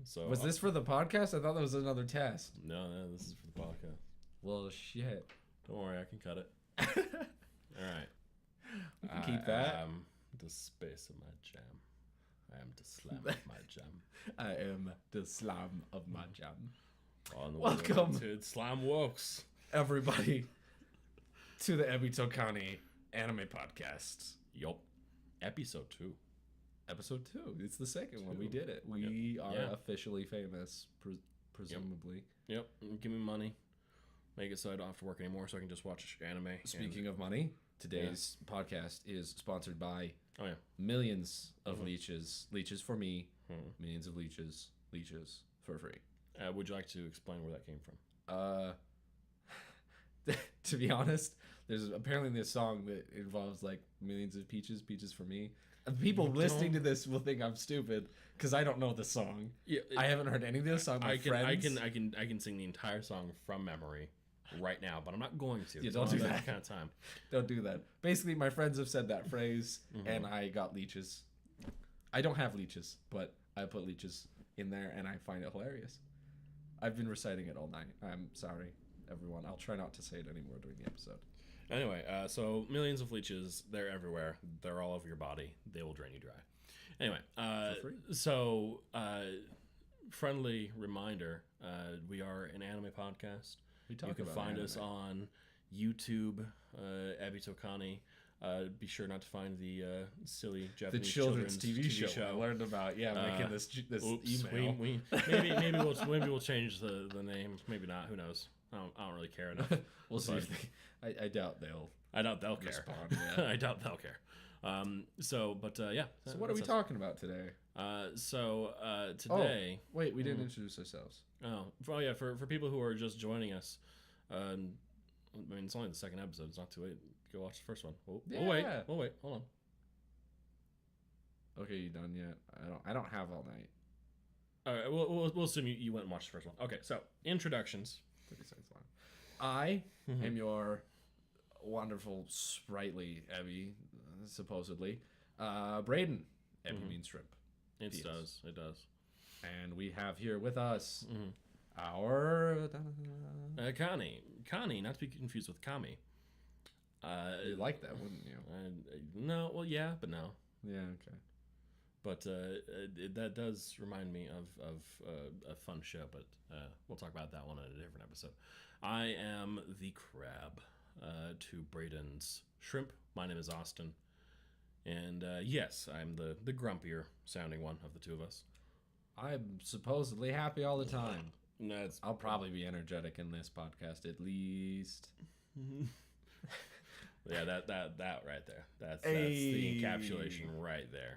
So Was this for the podcast? I thought that was another test. No, this is for the podcast. Well, shit. Don't worry, I can cut it. All right. You can keep that. I am the space of my jam. I am the slam of my jam. I am the slam of my jam. On the Welcome way to Slam Works. Everybody to the Kani anime podcast. Yup. Episode 2. Episode 2. It's the second one. We did it. We are officially famous, presumably. Yep. Give me money. Make it so I don't have to work anymore, so I can just watch anime. Speaking of money, today's podcast is sponsored by millions of leeches. Leeches for me. Millions of leeches. Leeches for free. Would you like to explain where that came from? To be honest, there's apparently this song that involves like millions of peaches for me. People listening to this will think I'm stupid because I don't know the song. Yeah, I haven't heard any of this song. I can sing the entire song from memory right now, but I'm not going to. Yeah, don't do that kind of time. Don't do that. Basically, my friends have said that phrase, and I got leeches. I don't have leeches, but I put leeches in there, and I find it hilarious. I've been reciting it all night. I'm sorry, everyone. I'll try not to say it anymore during the episode. Anyway, so millions of leeches, they're everywhere. They're all over your body. They will drain you dry. Anyway, so friendly reminder, we are an anime podcast. You can find us on YouTube, Ebito Kani. Be sure not to find the silly Japanese children's TV show I learned about. Making this email. Maybe we'll change the name. Maybe not. Who knows? I don't really care enough. We'll see. I doubt they'll. I doubt they'll care. Respond, yeah. I doubt they'll care. So what are we talking about today? Today. Oh, wait, we didn't introduce ourselves. For people who are just joining us, I mean, it's only the second episode. It's not too late. Go watch the first one. We'll wait. Hold on. Okay, you done yet? I don't have all night. All right. We'll assume you went and watched the first one. Okay. So introductions. 30 seconds long. I am your wonderful, sprightly Ebby, supposedly. Braden. Ebby means shrimp. It does. And we have here with us our Kani, not to be confused with Kami. You'd like that, wouldn't you? No, well, yeah, but no. Yeah, okay. But that does remind me of a fun show, but we'll talk about that one in a different episode. I am the crab to Braden's shrimp. My name is Austin. And yes, I'm the grumpier sounding one of the two of us. I'm supposedly happy all the time. No, I'll probably be energetic in this podcast at least. Yeah, that right there. That's the encapsulation right there.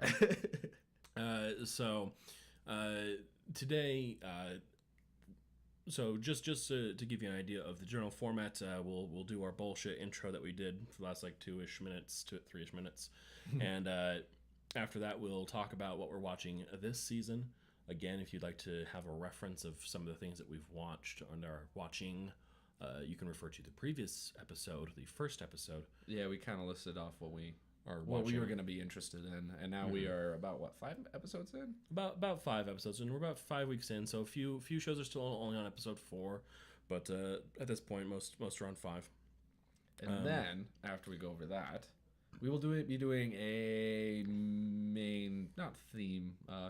Today, so just to give you an idea of the general format, we'll do our bullshit intro that we did for the last like 2-ish minutes to 3-ish minutes, and after that we'll talk about what we're watching this season. Again, if you'd like to have a reference of some of the things that we've watched and are watching, you can refer to the previous episode, the first episode. Yeah, we kind of listed off what we were going to be interested in, and now we are about 5 episodes in? About 5 episodes, and we're about 5 weeks in. So a few shows are still only on episode 4, but at this point, most are on 5. And then after we go over that, we will be doing a main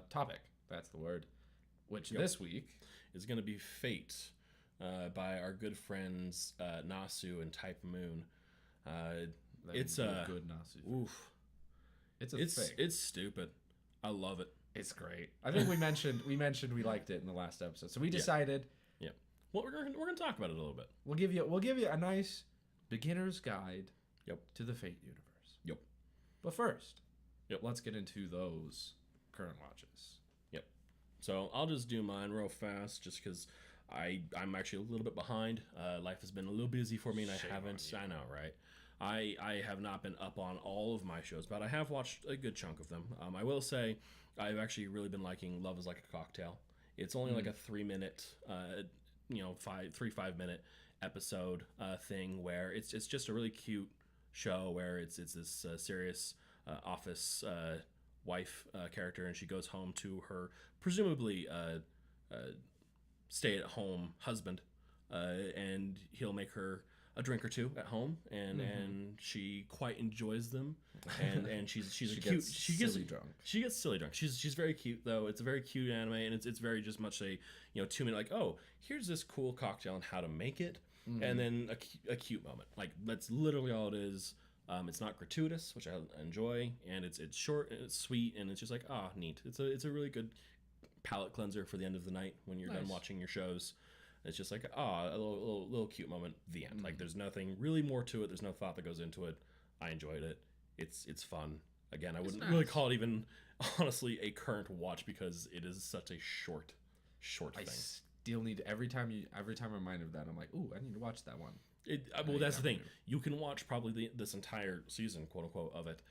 topic. That's the word. Which this week is going to be Fate by our good friends Nasu and Type Moon. It's a good Nasu. Oof. It's stupid. I love it. It's great. I think we mentioned we liked it in the last episode. So we decided. Yeah. Well, we're gonna talk about it a little bit. We'll give you a nice beginner's guide. Yep. To the Fate universe. Yep. But first, let's get into those current watches. Yep. So I'll just do mine real fast, just because I'm actually a little bit behind. Life has been a little busy for me, and I know, right? I have not been up on all of my shows, but I have watched a good chunk of them. I will say I've actually really been liking Love is Like a Cocktail. It's only like a 3-minute, 5-minute episode thing where it's just a really cute show where it's this serious office wife character, and she goes home to her presumably stay-at-home husband, and he'll make her a drink or two at home, and she quite enjoys them, and she's She a cute gets silly drunk. She gets silly drunk. She's very cute though. It's a very cute anime, and it's very just much a 2-minute like, oh, here's this cool cocktail and how to make it, and then a cute moment. Like that's literally all it is. It's not gratuitous, which I enjoy, and it's short and it's sweet, and it's just like neat. It's a really good palate cleanser for the end of the night when you're done watching your shows. It's just like a little cute moment. The end. Like there's nothing really more to it. There's no thought that goes into it. I enjoyed it. It's fun. Again, I wouldn't really call it even honestly a current watch because it is such a short thing. I still need every time I'm reminded of that, I'm like, ooh, I need to watch that one. Well, that's the thing. You can watch probably this entire season, quote unquote, of it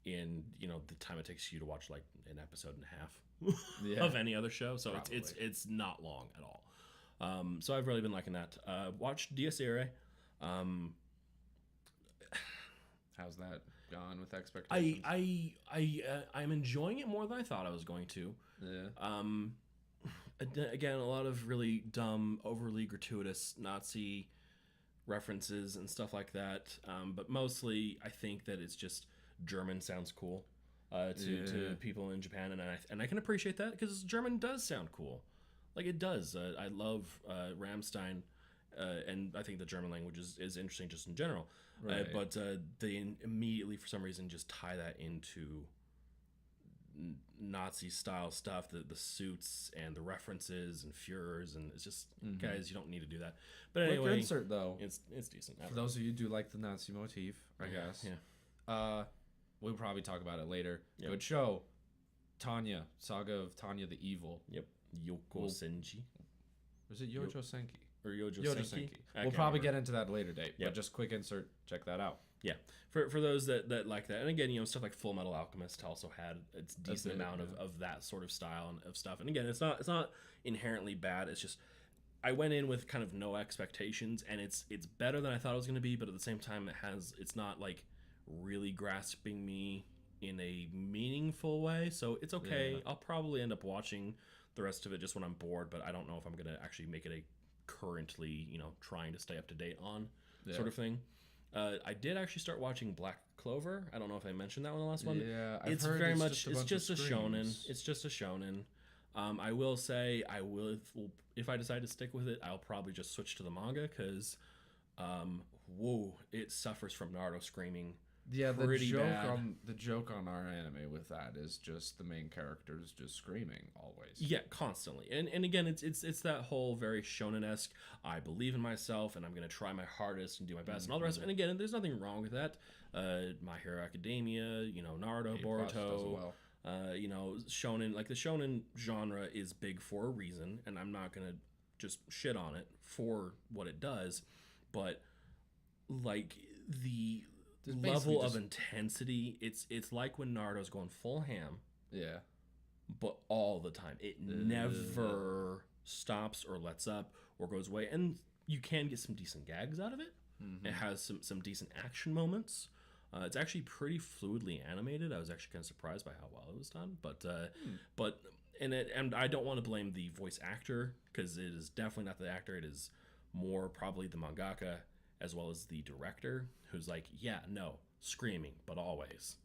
in the time it takes you to watch like an episode and a half of any other show. So it's not long at all. So I've really been liking that. Watch Dies Irae. How's that gone with expectations? I'm enjoying it more than I thought I was going to. Yeah. Again, a lot of really dumb, overly gratuitous Nazi references and stuff like that. But mostly, I think that it's just German sounds cool to people in Japan, and I can appreciate that because German does sound cool. Like it does. I love Rammstein, and I think the German language is interesting just in general. Right. But they immediately, for some reason, just tie that into Nazi style stuff, the suits and the references and Führers, and it's just guys, you don't need to do that. But Quick anyway, insert though. it's decent. For those of you who do like the Nazi motif, I guess. Yeah. We'll probably talk about it later. Yep. Good show. Saga of Tanya the Evil. Yep. Yoko Senji. Was it Yojo Senki? Or Yojo Senki. I We'll can't probably remember. get into that at a later date. Yep. But just quick insert. Check that out. Yeah, for those that like that, and again, stuff like Full Metal Alchemist also had its decent amount of that sort of style and of stuff. And again, it's not inherently bad. It's just I went in with kind of no expectations, and it's better than I thought it was going to be. But at the same time, it's not like really grasping me in a meaningful way. So it's okay. Yeah. I'll probably end up watching the rest of it just when I'm bored. But I don't know if I'm going to actually make it a currently trying to stay up to date on sort of thing. I did actually start watching Black Clover. I don't know if I mentioned that one in the last one. Yeah, it's very much it's just a shonen. It's just a shonen. I will say if I decide to stick with it, I'll probably just switch to the manga because, it suffers from Naruto screaming. Yeah, the bad. joke on our anime with that is just the main characters just screaming always. Yeah, constantly. And again, it's that whole very shonen-esque, I believe in myself and I'm going to try my hardest and do my best and all the rest. And again, there's nothing wrong with that. My Hero Academia, Naruto, Boruto, shonen, like the shonen genre is big for a reason, and I'm not going to just shit on it for what it does, but like the level of intensity, it's like when Naruto's going full ham, but all the time. It never stops or lets up or goes away, and you can get some decent gags out of it. It has some decent action moments. It's actually pretty fluidly animated. I was actually kind of surprised by how well it was done, but I don't want to blame the voice actor because it is definitely not the actor. It is more probably the mangaka as well as the director, who's like, screaming, but always.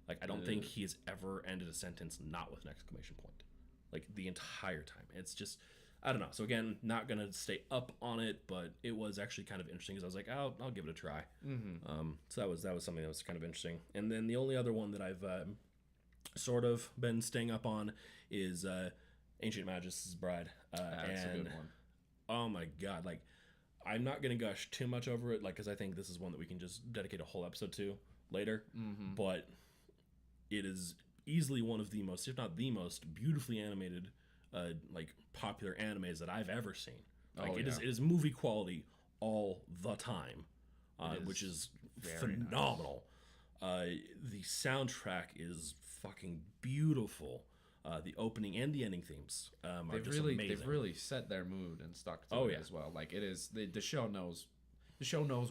Like, I don't think he has ever ended a sentence not with an exclamation point. Like, the entire time. It's just, I don't know. So, again, not going to stay up on it, but it was actually kind of interesting because I was like, I'll give it a try. So that was something that was kind of interesting. And then the only other one that I've sort of been staying up on is Ancient Magus' Bride. That's a good one. Oh, my God. Like, I'm not going to gush too much over it, because I think this is one that we can just dedicate a whole episode to later. But it is easily one of the most, if not the most, beautifully animated, popular animes that I've ever seen. It is movie quality all the time, which is phenomenal. Nice. The soundtrack is fucking beautiful. The opening and the ending themes are just amazing. They've really set their mood and stuck to it as well. Like, it is the show knows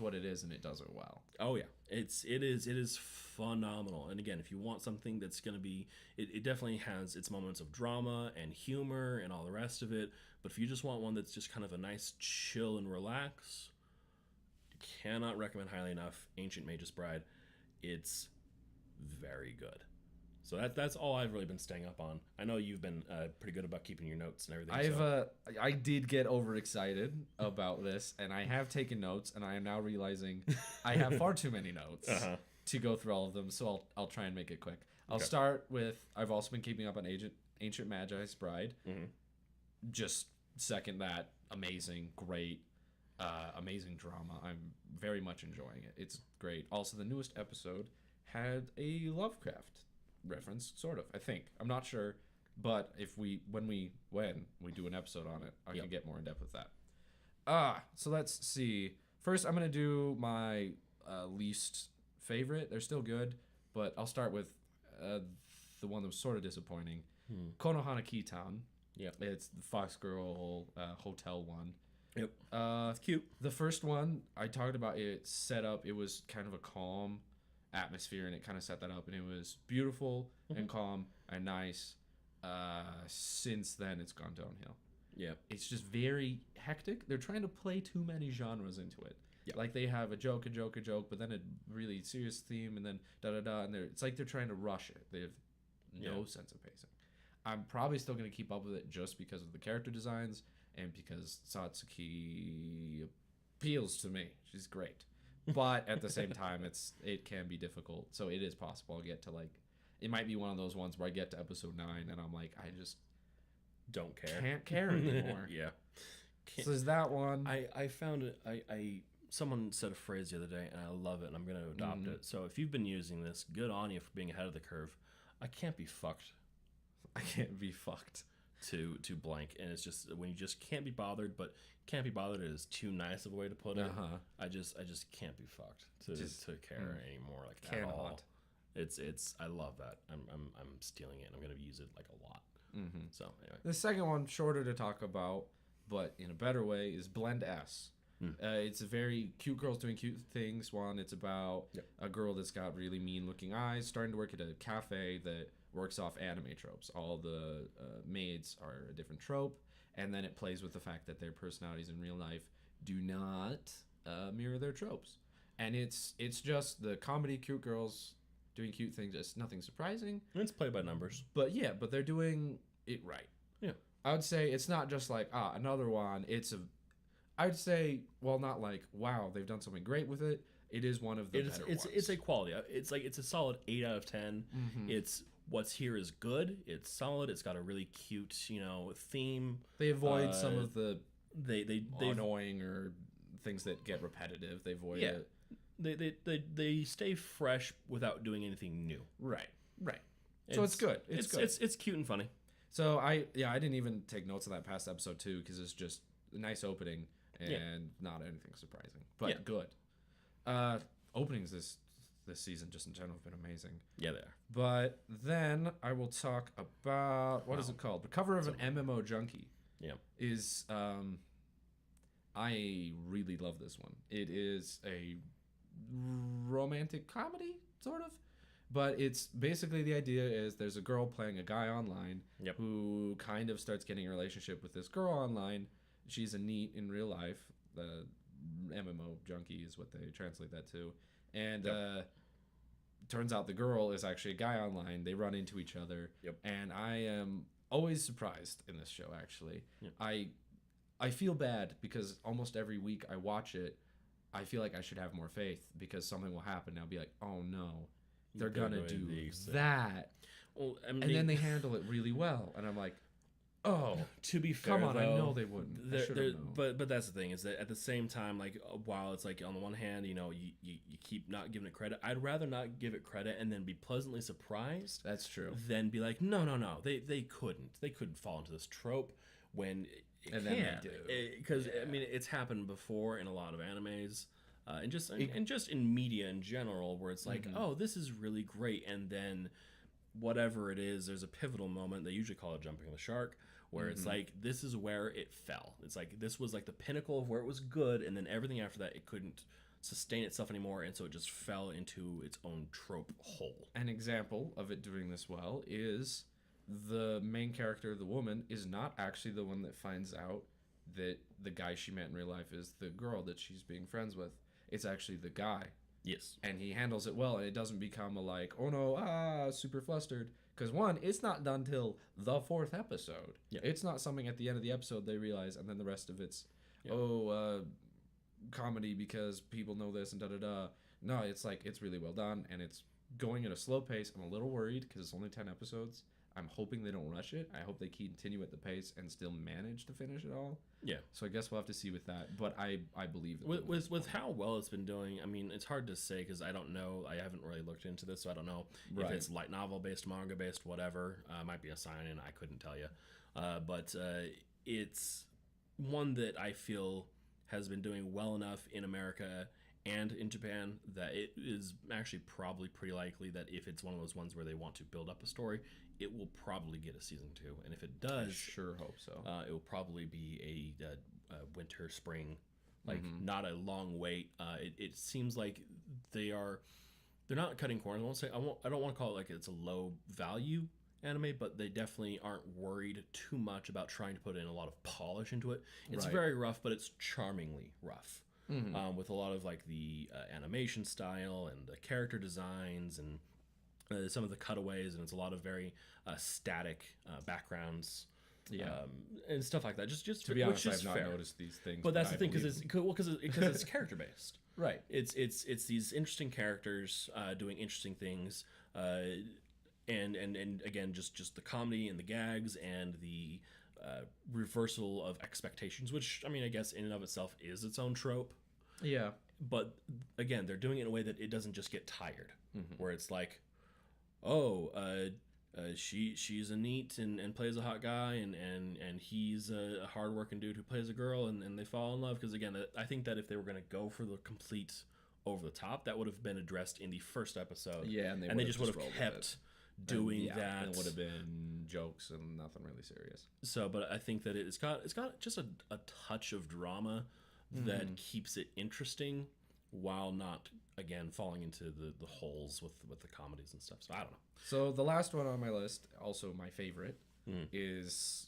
what it is, and it does it well. Oh yeah, It is phenomenal. And again, if you want something that's going to be, it definitely has its moments of drama and humor and all the rest of it. But if you just want one that's just kind of a nice chill and relax, cannot recommend highly enough Ancient Mage's Bride. It's very good. So that's all I've really been staying up on. I know you've been pretty good about keeping your notes and everything. I did get overexcited about this, and I have taken notes, and I am now realizing I have far too many notes to go through all of them. So I'll try and make it quick. I'll start with, I've also been keeping up on Ancient Magi's Bride. Mm-hmm. Just second that, amazing, great, amazing drama. I'm very much enjoying it. It's great. Also, the newest episode had a Lovecraft reference, sort of, I think. I'm not sure, but when we do an episode on it, I can get more in depth with that. So let's see. First, I'm gonna do my least favorite. They're still good, but I'll start with the one that was sort of disappointing. Konohana Keytown. Yeah, it's the Fox Girl hotel one. Yep. It's cute. The first one I talked about, it set up. It was kind of a calm atmosphere, and it kind of set that up, and it was beautiful and calm and nice. Since then, it's gone downhill. Yeah, it's just very hectic. They're trying to play too many genres into it. Yep. Like they have a joke, but then a really serious theme, and then and it's like they're trying to rush it. They have no sense of pacing. I'm probably still going to keep up with it just because of the character designs and because Satsuki appeals to me. She's great. But at the same time, it can be difficult. So it is possible I'll get to it might be one of those ones where I get to episode 9 and I'm like, I just don't care. Can't care anymore. Yeah. So is that one. I found it. Someone said a phrase the other day and I love it and I'm going to adopt it. So if you've been using this, good on you for being ahead of the curve. I can't be fucked. I can't be fucked. To blank, and it's just when you just can't be bothered, but can't be bothered is too nice of a way to put it. I just can't be fucked to care anymore, like at all. It's I love that. I'm stealing it. I'm gonna use it like a lot. So anyway, the second one, shorter to talk about, but in a better way, is Blend S. It's a very cute girls doing cute things one. It's about a girl that's got really mean looking eyes starting to work at a cafe that works off anime tropes. All the maids are a different trope, and then it plays with the fact that their personalities in real life do not mirror their tropes. And it's just the comedy, cute girls doing cute things. It's nothing surprising. It's played by numbers. But but they're doing it right. Yeah. I would say it's not just like, another one. I would say, well, not like, wow, they've done something great with it. It is one of the better ones. It's a quality. It's a solid 8 out of 10. It's what's here is good. It's solid. It's got a really cute, theme. They avoid some of the they annoying or things that get repetitive. They avoid it. They stay fresh without doing anything new. Right. So it's good. It's good. It's cute and funny. So I didn't even take notes of that past episode 2 because it's just a nice opening and not anything surprising, but good. Openings this season just in general have been amazing. Yeah, they are. But then I will talk about what is it called? The cover of an MMO Junkie. Yeah, is I really love this one. It is a romantic comedy sort of, but it's basically the idea is there's a girl playing a guy online who kind of starts getting a relationship with this girl online. She's a NEET in real life. The MMO Junkie is what they translate that to. And turns out the girl is actually a guy online. They run into each other. And I am always surprised in this show, actually. I feel bad because almost every week I watch it, I feel like I should have more faith because something will happen. And I'll be like, oh no, they're going to do that. Well, and then they handle it really well. And I'm like, oh, to be fair, come on! Though, I know they wouldn't. But that's the thing is that at the same time, like while it's like on the one hand, you keep not giving it credit. I'd rather not give it credit and then be pleasantly surprised. That's true. Than be like, no, they couldn't fall into this trope when it and can. Then they do because I mean it's happened before in a lot of animes. And just in media in general, where it's like, oh, this is really great, and then whatever it is, there's a pivotal moment. They usually call it jumping the shark, where it's like this is where it fell. It's like this was like the pinnacle of where it was good, and then everything after that it couldn't sustain itself anymore, and so it just fell into its own trope hole. An example of it doing this well is the main character, the woman, is not actually the one that finds out that the guy she met in real life is the girl that she's being friends with. It's actually the guy. Yes. And he handles it well, and it doesn't become a like, oh no, super flustered. Because one, it's not done till the 4th episode. Yeah. It's not something at the end of the episode they realize, and then the rest of it's, comedy because people know this and da-da-da. No, it's like, it's really well done, and it's going at a slow pace. I'm a little worried because it's only 10 episodes. I'm hoping they don't rush it. I hope they continue at the pace and still manage to finish it all. Yeah. So I guess we'll have to see with that. But I believe that with how well it's been doing. I mean, it's hard to say because I don't know. I haven't really looked into this, so I don't know if it's light novel based, manga based, whatever. Might be a sign-in. I couldn't tell you. But it's one that I feel has been doing well enough in America and in Japan that it is actually probably pretty likely that if it's one of those ones where they want to build up a story, it will probably get a season 2. And if it does, I sure hope so. It will probably be a winter, spring, like not a long wait. It seems like they're not cutting corners. I don't want to call it like it's a low value anime, but they definitely aren't worried too much about trying to put in a lot of polish into it. It's very rough, but it's charmingly rough. With a lot of like the animation style and the character designs and some of the cutaways, and it's a lot of very static backgrounds, and stuff like that. Just to be honest, I've not noticed these things. But that's the thing, because it's character based, right? It's these interesting characters doing interesting things, and again, just the comedy and the gags and the reversal of expectations, which I mean, I guess in and of itself is its own trope. Yeah. But again, they're doing it in a way that it doesn't just get tired, where it's like, she's a neat and plays a hot guy, and he's a hardworking dude who plays a girl, and they fall in love. Because again, I think that if they were going to go for the complete over the top, that would have been addressed in the first episode. Yeah, and they just would have kept doing that. And it would have been jokes and nothing really serious. So, but I think that it's got just a touch of drama that keeps it interesting while not, again, falling into the holes with the comedies and stuff. So I don't know. So the last one on my list, also my favorite, is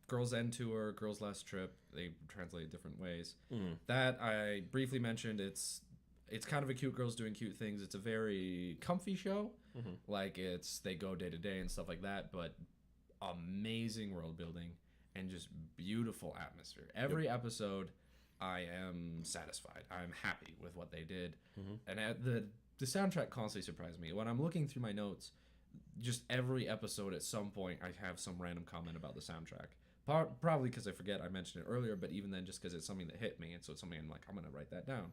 Girls' End Tour, Girls' Last Trip. They translate different ways. That I briefly mentioned. It's kind of a cute girls doing cute things. It's a very comfy show. Like they go day to day and stuff like that, but amazing world building and just beautiful atmosphere. Every episode, I am satisfied. I'm happy with what they did. And the soundtrack constantly surprised me. When I'm looking through my notes, just every episode at some point, I have some random comment about the soundtrack. Probably because I forget I mentioned it earlier, but even then, just because it's something that hit me, and so it's something I'm like, I'm gonna write that down.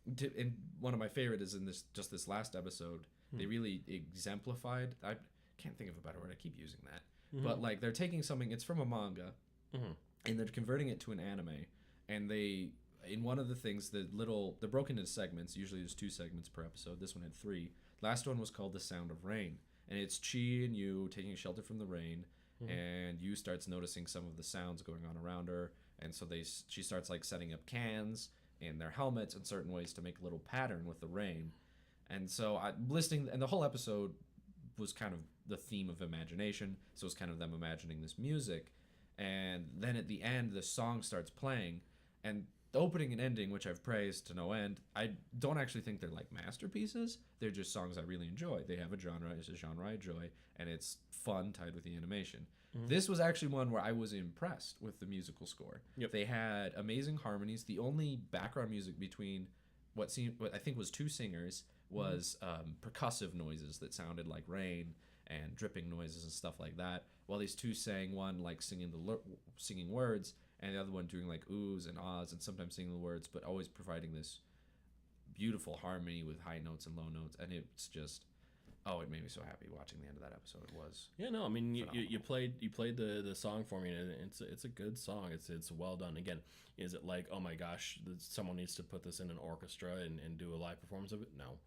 And one of my favorite is in this last episode. They really exemplified. I can't think of a better word. I keep using that, but like they're taking something. It's from a manga, and they're converting it to an anime. And in one of the things, they're broken into segments. Usually there's 2 segments per episode. This one had 3. Last one was called The Sound of Rain. And it's Chi and Yu taking shelter from the rain. And Yu starts noticing some of the sounds going on around her. And so she starts like setting up cans in their helmets in certain ways to make a little pattern with the rain. And so and the whole episode was kind of the theme of imagination. So it's kind of them imagining this music. And then at the end, the song starts playing. And the opening and ending, which I've praised to no end, I don't actually think they're like masterpieces. They're just songs I really enjoy. They have a genre. It's a genre I enjoy. And it's fun tied with the animation. This was actually one where I was impressed with the musical score. They had amazing harmonies. The only background music between what I think was 2 singers was percussive noises that sounded like rain and dripping noises and stuff like that. While these 2 sang, one like singing words, and the other one doing like oohs and ahs and sometimes singing the words, but always providing this beautiful harmony with high notes and low notes. And it's just, it made me so happy watching the end of that episode. It was I mean, you played the song for me, and it's a good song. It's well done. Again, is it like, oh my gosh, someone needs to put this in an orchestra and do a live performance of it? No,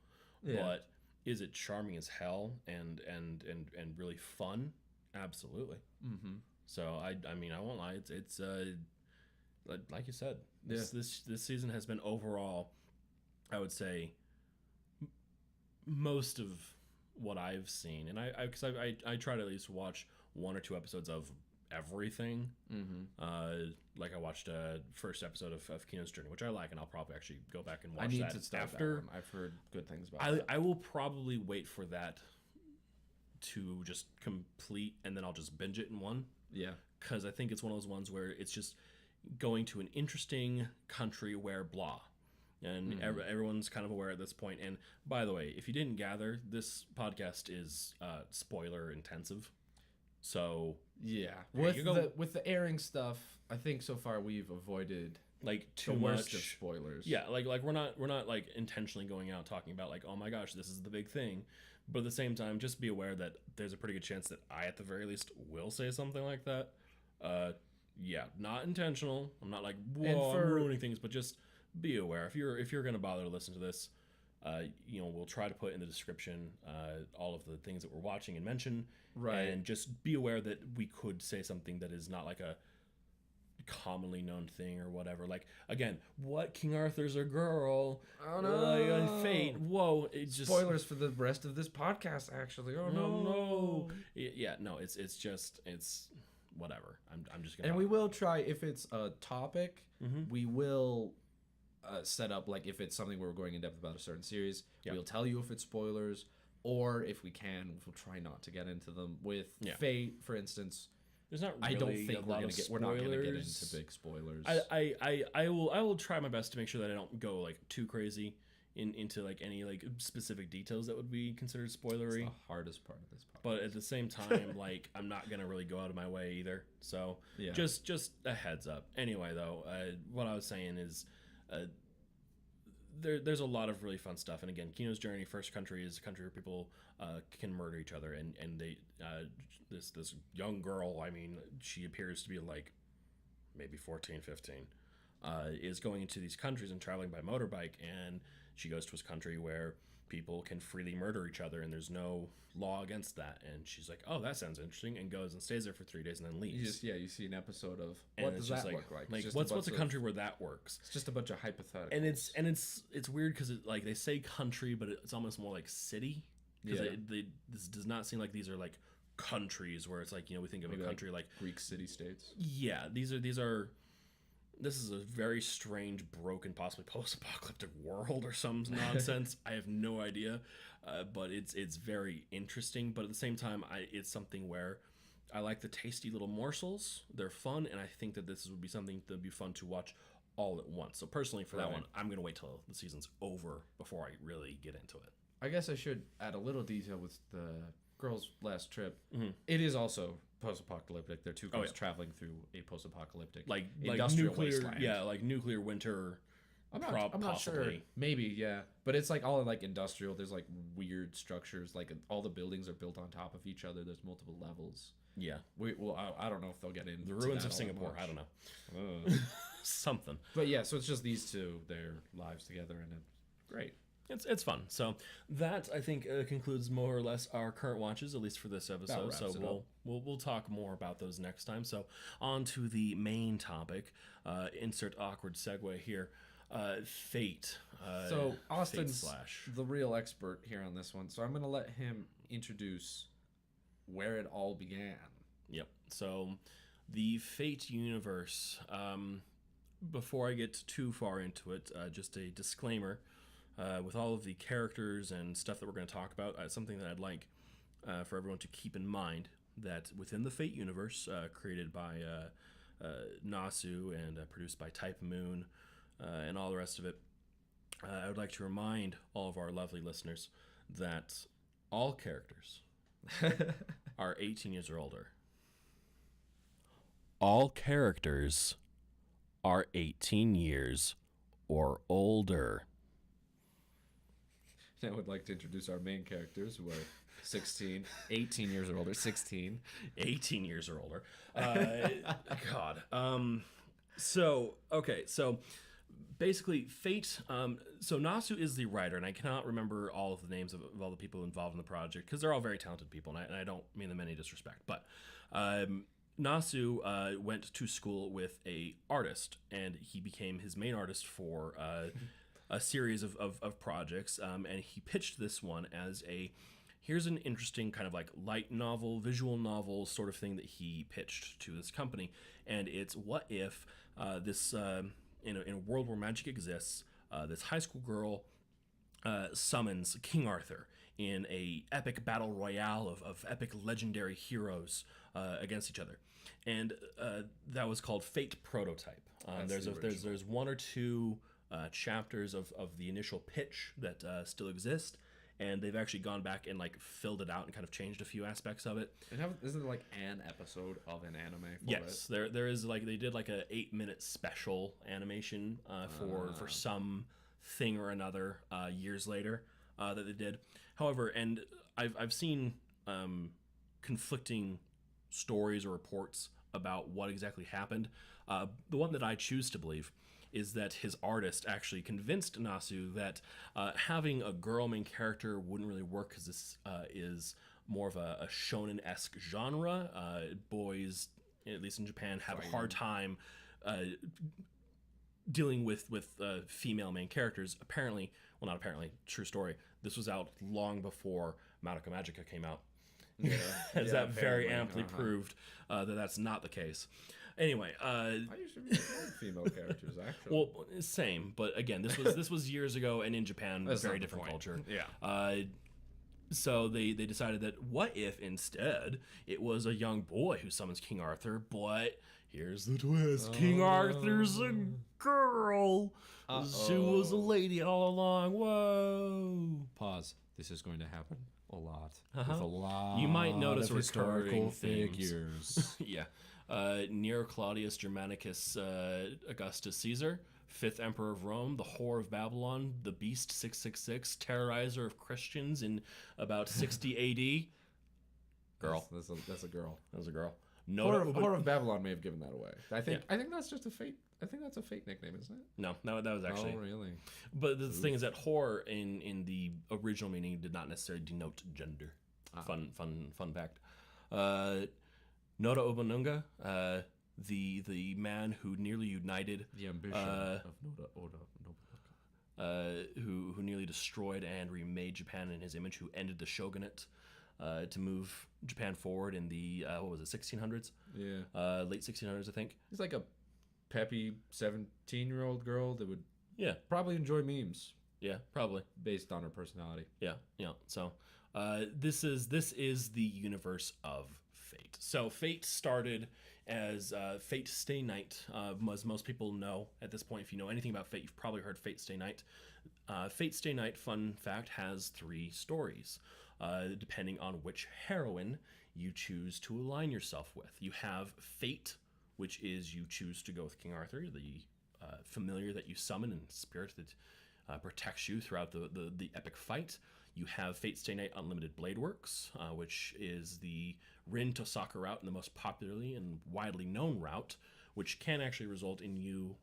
but is it charming as hell and really fun? Absolutely. So I mean, I won't lie. It's like you said, this season has been overall I would say most of what I've seen, and I try to at least watch one or two episodes of everything. Like I watched a first episode of Kino's Journey, which I like, and I'll probably actually go back and watch I need that to start after. that one. I've heard good things about that. I will probably wait for that to just complete, and then I'll just binge it in one. Yeah. Because I think it's one of those ones where it's just going to an interesting country where blah. And everyone's kind of aware at this point. And by the way, if you didn't gather, this podcast is spoiler intensive. So yeah, with the airing stuff, I think so far we've avoided like too the worst much of spoilers. Yeah, like we're not like intentionally going out talking about like, oh my gosh, this is the big thing. But at the same time, just be aware that there's a pretty good chance that I, at the very least, will say something like that. Yeah, not intentional. I'm not like, whoa, I'm ruining things, but just be aware. If you're gonna bother to listen to this, we'll try to put in the description all of the things that we're watching and mention. Right. And just be aware that we could say something that is not like a commonly known thing or whatever. Like, again, what? King Arthur's a girl? Oh no! Like, Fate. Whoa! It's just spoilers for the rest of this podcast. Actually, oh no! Yeah, no. It's whatever. I'm just gonna. And we will try, if it's a topic, we will set up, like, if it's something where we're going in depth about a certain series, we'll tell you if it's spoilers, or if we can, we'll try not to get into them. With Fate, for instance, there's not really I don't think we're not gonna get into big spoilers. I will try my best to make sure that I don't go like too crazy into like any like specific details that would be considered spoilery. It's the hardest part of this podcast. But at the same time, like, I'm not gonna really go out of my way either. So just a heads up. Anyway, though, what I was saying is, there's a lot of really fun stuff. And again, Kino's Journey, first country, is a country where people can murder each other, and they this young girl, I mean, she appears to be like maybe 14, 15, is going into these countries and traveling by motorbike, and she goes to this country where people can freely murder each other and there's no law against that. And she's like, oh, that sounds interesting, and goes and stays there for 3 days and then leaves. You see an episode of and what does that look like? Like, what's a country where that works? It's just a bunch of hypotheticals. And it's weird because like they say country, but it's almost more like city. Because this does not seem like these are like countries where it's like, we think of maybe a country like Greek city-states. Yeah, this is a very strange, broken, possibly post-apocalyptic world or some nonsense. I have no idea, but it's very interesting. But at the same time, it's something where I like the tasty little morsels. They're fun, and I think that this would be something that would be fun to watch all at once. So personally, for that one, I'm going to wait till the season's over before I really get into it. I guess I should add a little detail with the girls' last trip. It is also post-apocalyptic. They're two girls traveling through a post-apocalyptic like industrial nuclear wasteland. Yeah, like nuclear winter. I'm not sure. Maybe, yeah. But it's like all like industrial. There's like weird structures. Like all the buildings are built on top of each other. There's multiple levels. Yeah. I don't know if they'll get into the ruins of Singapore. I don't know. Something. But yeah, so it's just these two, their lives together, and it's great. It's fun. So that, I think, concludes more or less our current watches, at least for this episode. So we'll talk more about those next time. So on to the main topic. Insert awkward segue here. Fate. So Austin's the real expert here on this one. So I'm going to let him introduce where it all began. Yep. So the Fate universe. Before I get too far into it, just a disclaimer. With all of the characters and stuff that we're going to talk about, something that I'd like for everyone to keep in mind, that within the Fate universe, created by Nasu and produced by Type Moon and all the rest of it, I would like to remind all of our lovely listeners that all characters are 18 years or older. All characters are 18 years or older. I would like to introduce our main characters, who are 18 years or older, 16. 18 years or older. God. So basically, Fate, so Nasu is the writer, and I cannot remember all of the names of all the people involved in the project, because they're all very talented people, and I don't mean them any disrespect, but Nasu went to school with a artist, and he became his main artist for a series of projects, and he pitched this one as here's an interesting kind of like light novel, visual novel sort of thing that he pitched to this company, and it's what if this in a world where magic exists, this high school girl summons King Arthur in a epic battle royale of epic legendary heroes against each other, and that was called Fate Prototype. There's one or two chapters of the initial pitch that still exist, and they've actually gone back and like filled it out and kind of changed a few aspects of it. And isn't there like an episode of an anime for yes, it? there is, like, they did like a 8-minute special animation for some thing or another years later that they did. However, and I've seen conflicting stories or reports about what exactly happened. The one that I choose to believe is that his artist actually convinced Nasu that having a girl main character wouldn't really work, because this is more of a shonen-esque genre. Boys, at least in Japan, have a hard time dealing with female main characters. Apparently, well, not apparently, true story, this was out long before Madoka Magica came out. Yeah, As that very amply proved that that's not the case. Anyway, I used to really like female characters, actually. well, same, but again, this was years ago, and in Japan, That's very not the different point. culture. Yeah. So they decided that what if instead it was a young boy who summons King Arthur, but here's the twist: King Arthur's a girl. She was a lady all along. Whoa! Pause. This is going to happen a lot. Uh-huh. With a lot You might notice of historical recurring themes. figures. Yeah. Nero Claudius Germanicus Augustus Caesar, 5th Emperor of Rome, the Whore of Babylon, the Beast 666, terrorizer of Christians in about 60 A.D. Girl. That's a girl. That was a girl. Whore of Babylon may have given that away. I think that's just a fate. I think that's a fate nickname, isn't it? No, that was actually. Oh, really? But the thing is that whore in the original meaning did not necessarily denote gender. Fun fact. Noda Obanunga, the man who nearly united The ambition of Noda who nearly destroyed and remade Japan in his image, who ended the shogunate to move Japan forward in the 1600s? Yeah. Late 1600s, I think. He's like a peppy 17-year-old girl that would Yeah, probably enjoy memes yeah, probably. based on her personality. Yeah. So this is the universe of Fate. So Fate started as Fate Stay Night. As most people know at this point, if you know anything about Fate, you've probably heard Fate Stay Night. Fate Stay Night, fun fact, has 3 stories, depending on which heroine you choose to align yourself with. You have Fate, which is you choose to go with King Arthur, the familiar that you summon and spirit that protects you throughout the epic fight. You have Fate Stay Night Unlimited Blade Works, which is the Rin to Sokka route and the most popularly and widely known route, which can actually result in you,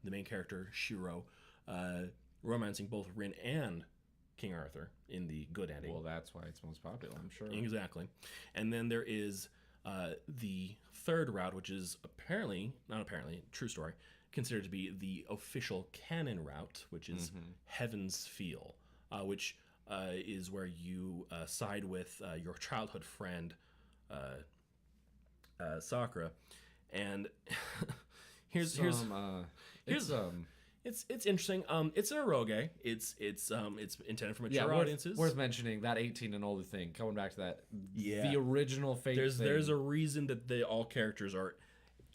the main character, Shiro, romancing both Rin and King Arthur in the good ending. Well, that's why it's most popular, I'm sure. Exactly. And then there is the third route, which is true story, considered to be the official canon route, which is Heaven's Feel, which is where you side with your childhood friend Sakura, and here's it's interesting. It's an eroge. It's intended for mature audiences. Worth mentioning that 18 and older thing. Coming back to that, Yeah. the original Fate. There's a reason that all characters are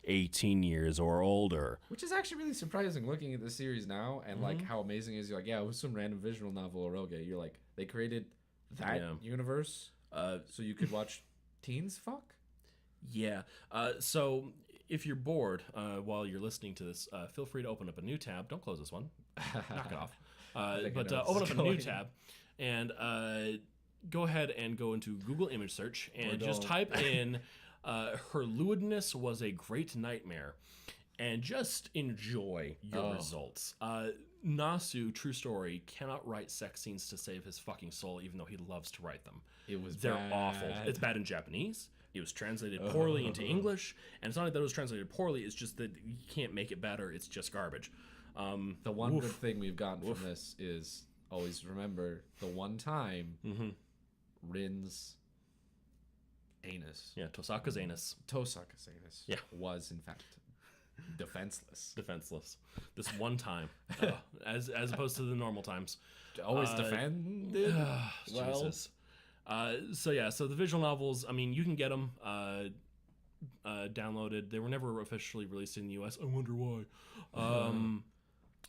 18 years or older, which is actually really surprising looking at the series now and like how amazing it is. You're like, yeah, it was some random visual novel eroge. You're like, they created that universe so you could watch teens fuck. Yeah. So if you're bored while you're listening to this, feel free to open up a new tab. Don't close this one. Knock it off. But open up a new tab and go ahead and go into Google image search and just type in her lewdness was a great nightmare and just enjoy your results. Nasu, true story, cannot write sex scenes to save his fucking soul, even though he loves to write them. They're awful. It's bad in Japanese. It was translated poorly into English, and it's not that it was translated poorly. It's just that you can't make it better. It's just garbage. The one Oof. good thing we've gotten from this is always remember the one time Rin's anus, Tosaka's anus. Tosaka's anus, was in fact defenseless. This one time, as opposed to the normal times. Always defended. Well, Jesus. So the visual novels, I mean, you can get them downloaded. They were never officially released in the US. I wonder why.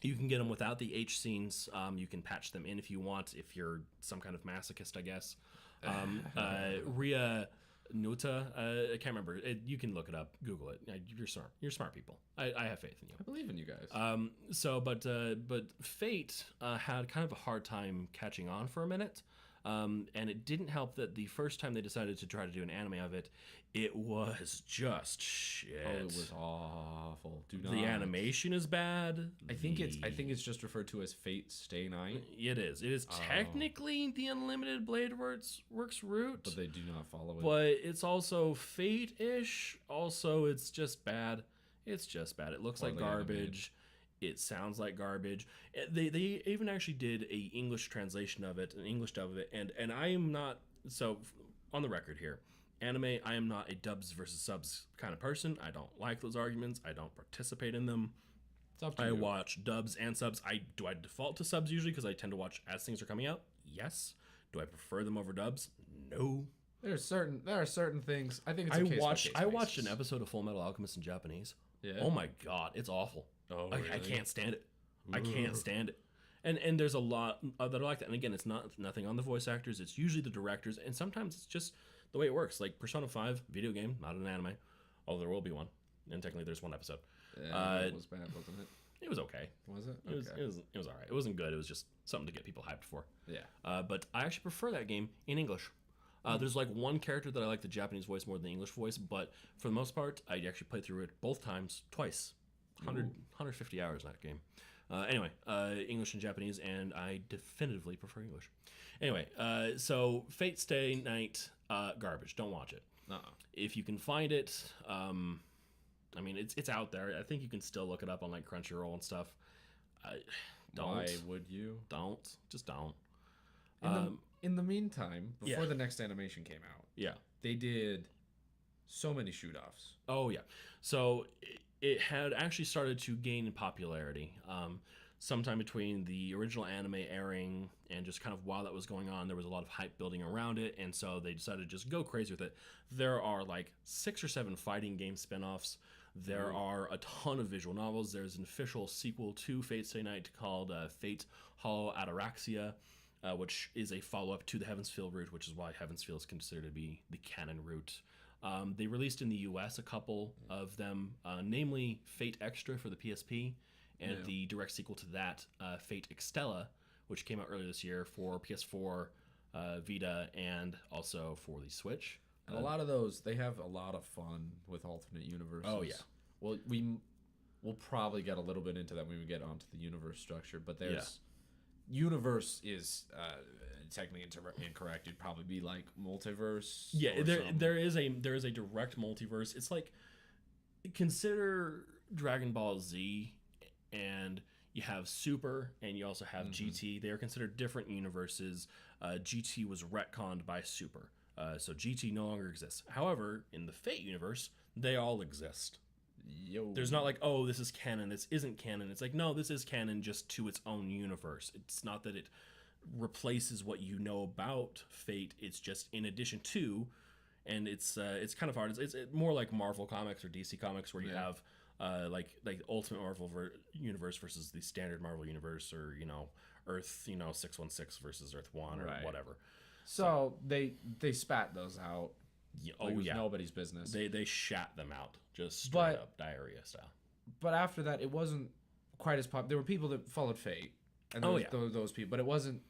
You can get them without the H scenes. You can patch them in if you want, if you're some kind of masochist, I guess. Ria Nuta, I can't remember. You can look it up, Google it. You're smart. You're smart people. I have faith in you. I believe in you guys. But Fate had kind of a hard time catching on for a minute. And it didn't help that the first time they decided to try to do an anime of it, it was just shit. Oh, it was awful. The animation is bad. I think it's just referred to as Fate Stay Night. It is. It is technically the Unlimited Blade Works route, but they do not follow it. But it's also Fate-ish. Also, it's just bad. It's just bad. It looks like garbage. Animated. It sounds like garbage. They even actually did a English translation of it, an English dub of it, and I am not, so on the record here, anime, I am not a dubs versus subs kind of person. I don't like those arguments. I don't participate in them. It's up to you. I you. watch dubs and subs. Do I default to subs usually because I tend to watch as things are coming out? Yes. Do I prefer them over dubs? No. There are certain things. I think it's a I watched an episode of Full Metal Alchemist in Japanese. Yeah. Oh my god, it's awful. Oh, really? I can't stand it. I can't stand it. And there's a lot that are like that. And again, it's nothing on the voice actors. It's usually the directors. And sometimes it's just the way it works. Like Persona 5, video game, not an anime. Although there will be one. And technically there's one episode. Yeah, it was bad, wasn't it? It was okay. Was it? Okay. It was all right. It wasn't good. It was just something to get people hyped for. Yeah. But I actually prefer that game in English. There's like one character that I like the Japanese voice more than the English voice. But for the most part, I actually played through it both times, twice. 150 hours in that game. Anyway, English and Japanese, and I definitively prefer English. Anyway, so Fate Stay Night, garbage. Don't watch it. If you can find it, I mean, it's out there. I think you can still look it up on like Crunchyroll and stuff. Don't. Why would you? Don't. Just don't. In the meantime, before the next animation came out, they did so many shoot-offs. Oh, yeah. So it had actually started to gain popularity sometime between the original anime airing and just kind of while that was going on, there was a lot of hype building around it, and so they decided to just go crazy with it. There are like 6 or 7 fighting game spin-offs. There are a ton of visual novels. There's an official sequel to Fate Stay Night called Fate Hollow Ataraxia, which is a follow-up to the Heaven's Feel route, which is why Heaven's Feel is considered to be the canon route. They released in the US a couple of them, namely Fate Extra for the PSP, and the direct sequel to that, Fate Extella, which came out earlier this year for PS4, Vita, and also for the Switch. And a lot of those, they have a lot of fun with alternate universes. Oh, yeah. Well, we'll probably get a little bit into that when we get onto the universe structure, but there's... Universe is technically incorrect. It'd probably be like multiverse. Yeah, there is a direct multiverse. It's like, consider Dragon Ball Z, and you have Super, and you also have GT. They are considered different universes. GT was retconned by Super, so GT no longer exists. However, in the Fate universe, they all exist. There's not like, oh, this is canon, this isn't canon. It's like, no, this is canon just to its own universe. It's not that it replaces what you know about Fate. It's just in addition to, and it's kind of hard. It's more like Marvel Comics or DC Comics, where you have like Ultimate Marvel universe versus the standard Marvel universe, or Earth 616 versus Earth 1 or whatever. So they spat those out. Nobody's business. They shat them out, just straight up diarrhea style. But after that, it wasn't quite as popular. There were people that followed Fate, and those people, but it wasn't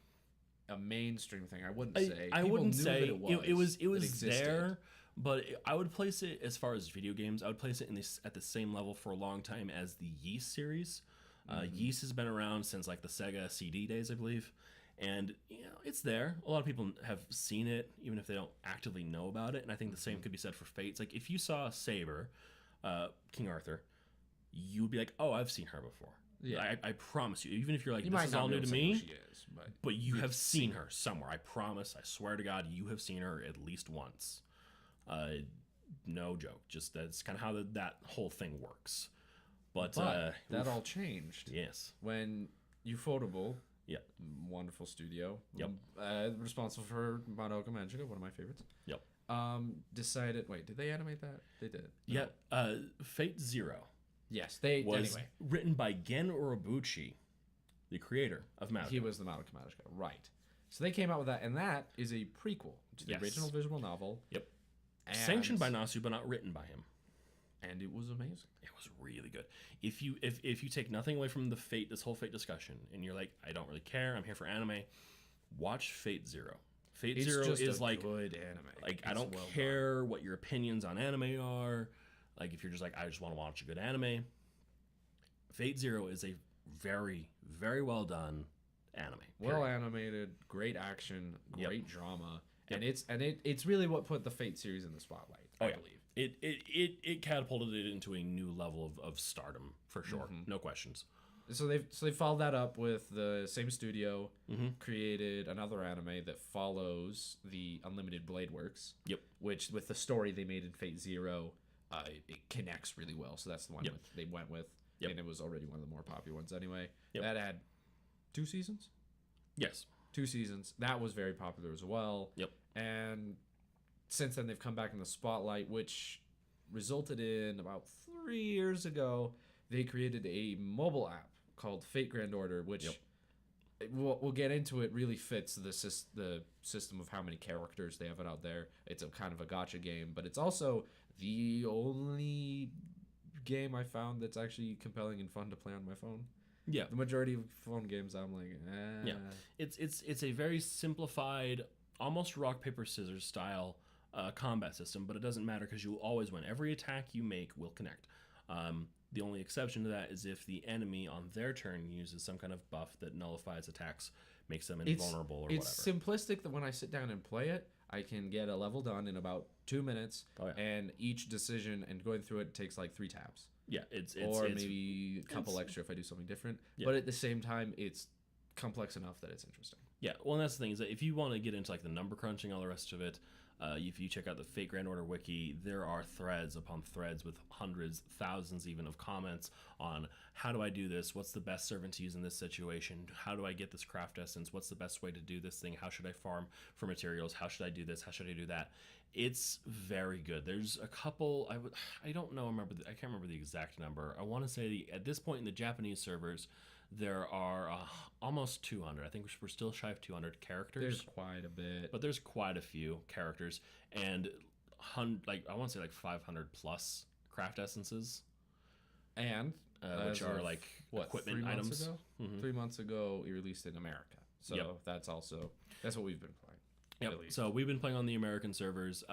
a mainstream thing. I wouldn't say. I wouldn't say it was existed. there, but I would place it, as far as video games, I would place it at the same level for a long time as the Yeast series. Yeast has been around since like the Sega CD days, I believe. And, it's there. A lot of people have seen it, even if they don't actively know about it. And I think the same could be said for Fate. It's like, if you saw Saber, King Arthur, you would be like, oh, I've seen her before. Yeah. I promise you. Even if you're like, You this might is not all be new able to to say who me, she is, but you have seen seen her somewhere. I promise. I swear to God, you have seen her at least once. No joke. Just that's kind of how that whole thing works. But that oof, all changed yes. when Ufotable, Yeah. wonderful studio, Yep. responsible for Madoka Magica, one of my favorites. Yep. Decided. Wait, did they animate that? They did. Yeah. Fate Zero Yes, they was anyway. written by Gen Urobuchi, the creator of Madoka. He was the Madoka Magica, right? So they came out with that, and that is a prequel to the Yes. original visual novel. Yep. And, Sanctioned by Nasu, but not written by him. and it was amazing. It was really good. If you take nothing away from this whole Fate discussion, and you're like, I don't really care, I'm here for anime, watch Fate Zero. Fate It's Zero just is a like good anime. Like I It's don't well care what your opinions on anime are. Like if you're just like I just want to watch a good anime, Fate Zero is a very very well done anime. well period. animated, great action, Yep. great drama, Yep. and it's really what put the Fate series in the spotlight. I yeah. believe. It catapulted it into a new level of stardom for sure. Mm-hmm. No questions. So they followed that up with the same studio Mm-hmm. created another anime that follows the Unlimited Blade Works. Yep. Which with the story they made in Fate Zero, it connects really well. So that's the one Yep. they went with, Yep. and it was already one of the more popular ones anyway. Yep. That had 2 seasons. Yes. 2 seasons. That was very popular as well. Yep. And since then they've come back in the spotlight, which resulted in about 3 years ago they created a mobile app called Fate Grand Order, which Yep. we'll get into. It really fits the system of how many characters they have it out there. It's a kind of a gotcha game, but it's also the only game I found that's actually compelling and fun to play on my phone. Yeah. The majority of phone games, I'm like, Yeah. It's a very simplified, almost rock paper scissors style combat system, but it doesn't matter because you'll always win. Every attack you make will connect. The only exception to that is if the enemy on their turn uses some kind of buff that nullifies attacks, makes them invulnerable or It's whatever. simplistic that when I sit down and play it, I can get a level done in about 2 minutes, Oh, yeah. and each decision and going through it takes like 3 taps. Yeah, it's Or maybe a couple extra if I do something different. Yeah. But at the same time, it's complex enough that it's interesting. Yeah, well, and that's the thing is that if you want to get into like the number crunching, all the rest of it, if you check out the Fate Grand Order wiki, there are threads upon threads with hundreds, thousands even of comments on how do I do this? What's the best servant to use in this situation? How do I get this craft essence? What's the best way to do this thing? How should I farm for materials? How should I do this? How should I do that? It's very good. There's a couple. I don't know. I can't remember the exact number. I want to say at this point in the Japanese servers, there are almost 200. I think we're still shy of 200 characters. There's quite a bit. But there's quite a few characters, and I want to say like 500 plus craft essences, And which as are of, like what, equipment 3 months items. ago? Mhm. 3 months ago, it released in America. So Yep. that's what we've been playing. Yep. at least. So we've been playing on the American servers.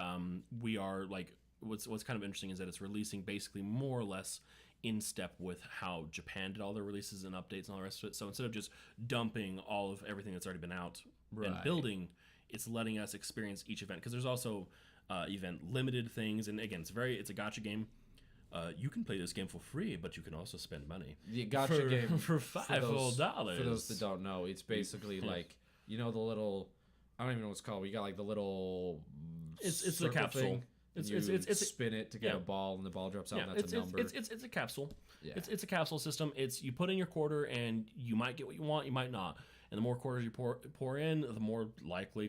We are like what's kind of interesting is that it's releasing basically more or less in step with how Japan did all their releases and updates and all the rest of it. So instead of just dumping all of everything that's already been out and Right. building, it's letting us experience each event because there's also event limited things. And again, it's a gotcha game. You can play this game for free, but you can also spend money. The gotcha game for $5 whole dollars. For those that don't know, it's basically like the little. I don't even know what it's called. We got like the little. It's the circle capsule. thing, It's spin it to get yeah. a ball, and the ball drops out. Yeah, and that's a number. it's a capsule. Yeah. It's a capsule system. It's you put in your quarter and you might get what you want, you might not. And the more quarters you pour in, the more likely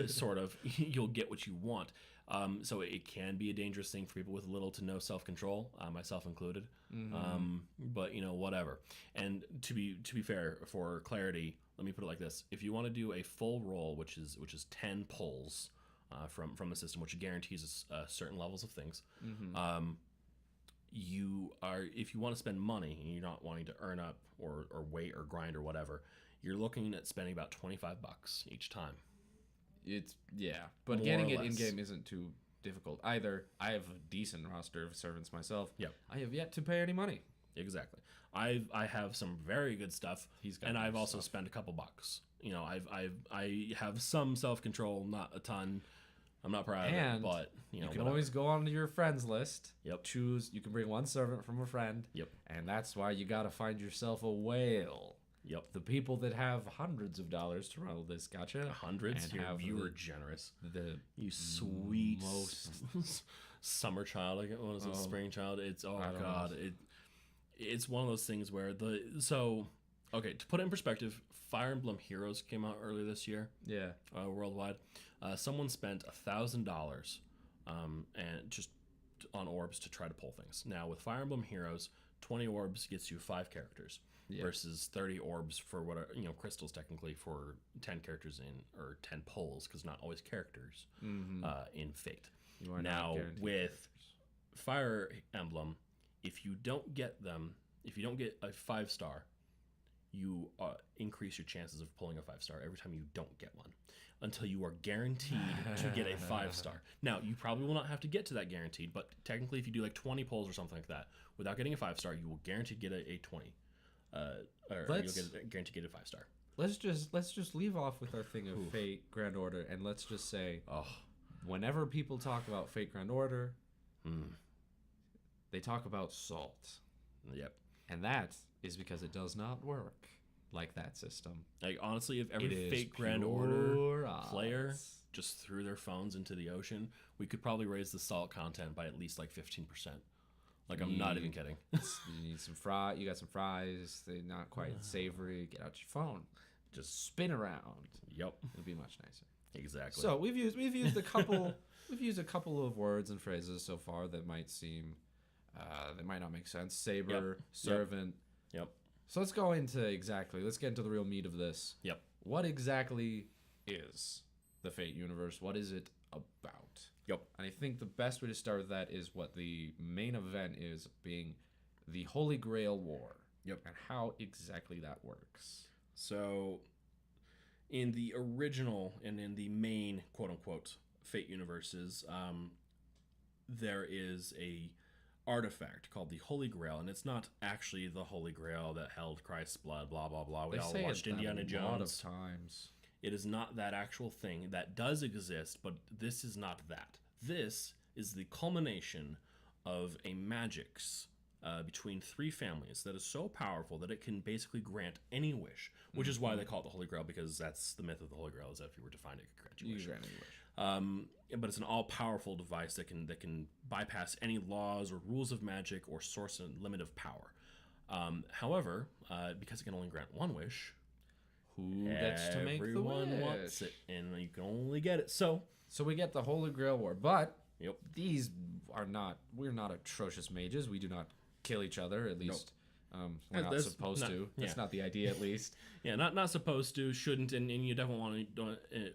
sort of you'll get what you want. So it can be a dangerous thing for people with little to no self-control, myself included. But whatever. And to be fair, for clarity, let me put it like this: if you want to do a full roll, which is 10 pulls from the system, which guarantees certain levels of things, if you want to spend money and you're not wanting to earn up or wait or grind or whatever, you're looking at spending about $25 each time. But More getting or it in less. game isn't too difficult either. I have a decent roster of servants myself. Yep. I have yet to pay any money. Exactly. I have some very good stuff, and I've also spent a couple bucks. I have some self control, not a ton. I'm not proud of it, And but you know, you can whatever. always go onto your friends list. Yep. Choose. You can bring one servant from a friend. Yep. And that's why you got to find yourself a whale. Yep. The people that have hundreds of dollars to run this, gotcha. Hundreds. And have You the- were generous. The You sweet most- summer child. I guess what is it? Oh, Spring child. It's I don't god. know. It's one of those things where okay, to put it in perspective, Fire Emblem Heroes came out earlier this year, yeah. worldwide. Someone spent $1,000 and just on orbs to try to pull things. Now with Fire Emblem Heroes, 20 orbs gets you 5 characters. Yeah. Versus 30 orbs for what are, crystals technically for 10 characters or 10 pulls, because not always characters in Fate. You are Now not guaranteed with characters. Fire Emblem, if you don't get a 5-star, you increase your chances of pulling a 5-star every time you don't get one, until you are guaranteed to get a 5-star. Now you probably will not have to get to that guaranteed, but technically if you do like 20 pulls or something like that without getting a 5-star, you will guaranteed get a 20. Or Let's- you'll get guaranteed to get a 5-star. Let's just leave off with our thing of Fate Grand Order, and let's just say, Oh, whenever people talk about Fate Grand Order, mm, they talk about salt, yep. and that is because it does not work like that system. Like honestly, if every It is Fate Grand Order pure player odds. just threw their phones into the ocean, we could probably raise the salt content by at least like 15%. Like I'm not even kidding. You need some fry. You got some fries. They're not quite savory. Get out your phone. Just spin around. Yep, It'll be much nicer. exactly. So we've used a couple of words and phrases so far that might seem that might not make sense. Saber, servant. Yep. So let's get into the real meat of this. Yep. What exactly is the Fate universe? What is it about? Yep. And I think the best way to start with that is what the main event is, being the Holy Grail War. Yep. And how exactly that works. So, in the original and in the main quote unquote Fate universes, there is a artifact called the Holy Grail, and it's not actually the Holy Grail that held Christ's blood. Blah blah blah. We all watched Indiana Jones. A lot of times. It is not that actual thing that does exist, but this is not that. This is the culmination of a magix between 3 families that is so powerful that it can basically grant any wish, which is why they call it the Holy Grail, because that's the myth of the Holy Grail, is that if you were to find it, it could grant you wish. Grant any wish. But it's an all-powerful device that can bypass any laws or rules of magic or source and limit of power. However, because it can only grant one wish, Who gets to make the everyone wish? wants it, and you can only get it. So, So we get the Holy Grail War, but yep, these are not. We're not atrocious mages. We do not kill each other. At least we're not There's supposed not- to. That's yeah. not the idea, at least. yeah, not supposed to, shouldn't, and you definitely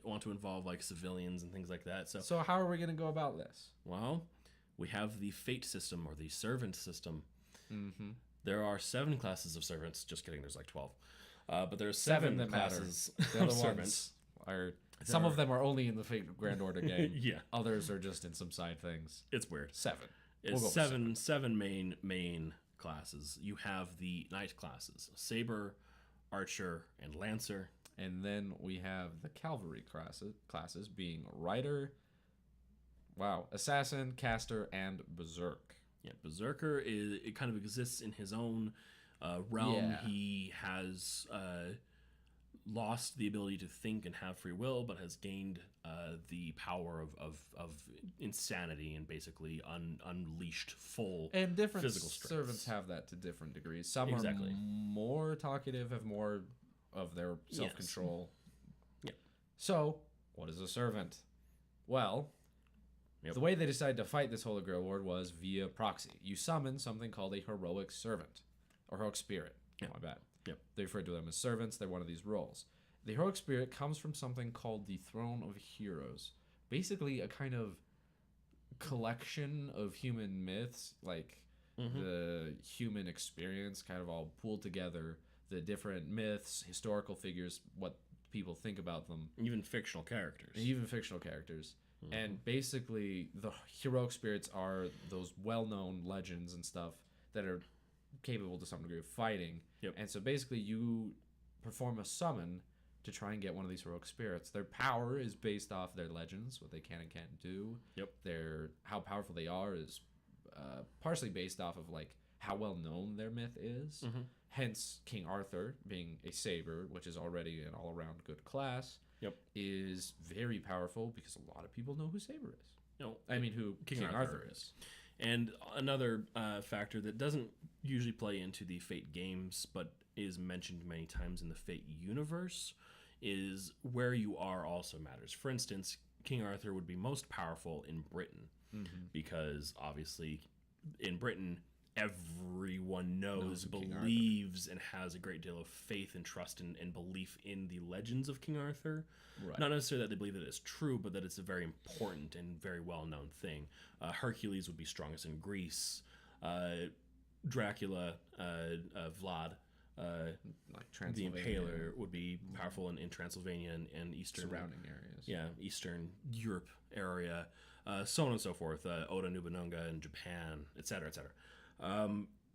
want to involve like civilians and things like that. So, So how are we going to go about this? well, we have the fate system or the servant system. Mm-hmm. There are 7 classes of servants. Just kidding. There's like 12. But there are 7 7 that matter. classes The of other servants. ones are. Some of them are only in the Fate Grand Order game. Yeah, Others are just in some side things. it's weird. 7. It's We'll go with seven main classes. You have the knight classes: saber, archer, and lancer. And then we have the cavalry classes being rider, assassin, caster, and berserk. Yeah, berserker it kind of exists in his own realm. Yeah. He has lost the ability to think and have free will, but has gained the power of insanity and basically unleashed full And different physical strengths. servants have that to different degrees. Some Exactly. are more talkative, have more of their self-control. Yep. So, what is a servant? Well, Yep. the way they decided to fight this Holy Grail War was via proxy. You summon something called a heroic servant, or heroic spirit. Yep. My bad. Yep. They refer to them as servants. They're one of these roles. The heroic spirit comes from something called the Throne of Heroes. Basically, a kind of collection of human myths, like the human experience, kind of all pooled together. The different myths, historical figures, what people think about them, Even fictional characters. even fictional characters. And basically, the heroic spirits are those well-known legends and stuff that are capable to some degree of fighting. Yep. And so basically, you perform a summon to try and get one of these heroic spirits. Their power is based off their legends, what they can and can't do. Yep. How powerful they are is partially based off of like how well known their myth is. Mm-hmm. Hence, King Arthur being a saber, which is already an all-around good class, Yep. is very powerful because a lot of people know who Saber is. No, I mean, who King Arthur is. And another factor that doesn't usually play into the Fate games, but is mentioned many times in the Fate universe, is where you are also matters. For instance, King Arthur would be most powerful in Britain, because obviously in Britain, everyone knows, believes, and has a great deal of faith and trust and belief in the legends of King Arthur. Right. Not necessarily that they believe that it's true, but that it's a very important and very well-known thing. Hercules would be strongest in Greece. Dracula, Vlad, like the Impaler, would be powerful in Transylvania and Eastern surrounding areas. Yeah, Eastern Europe area, so on and so forth. Oda Nobunaga in Japan, etc., etc.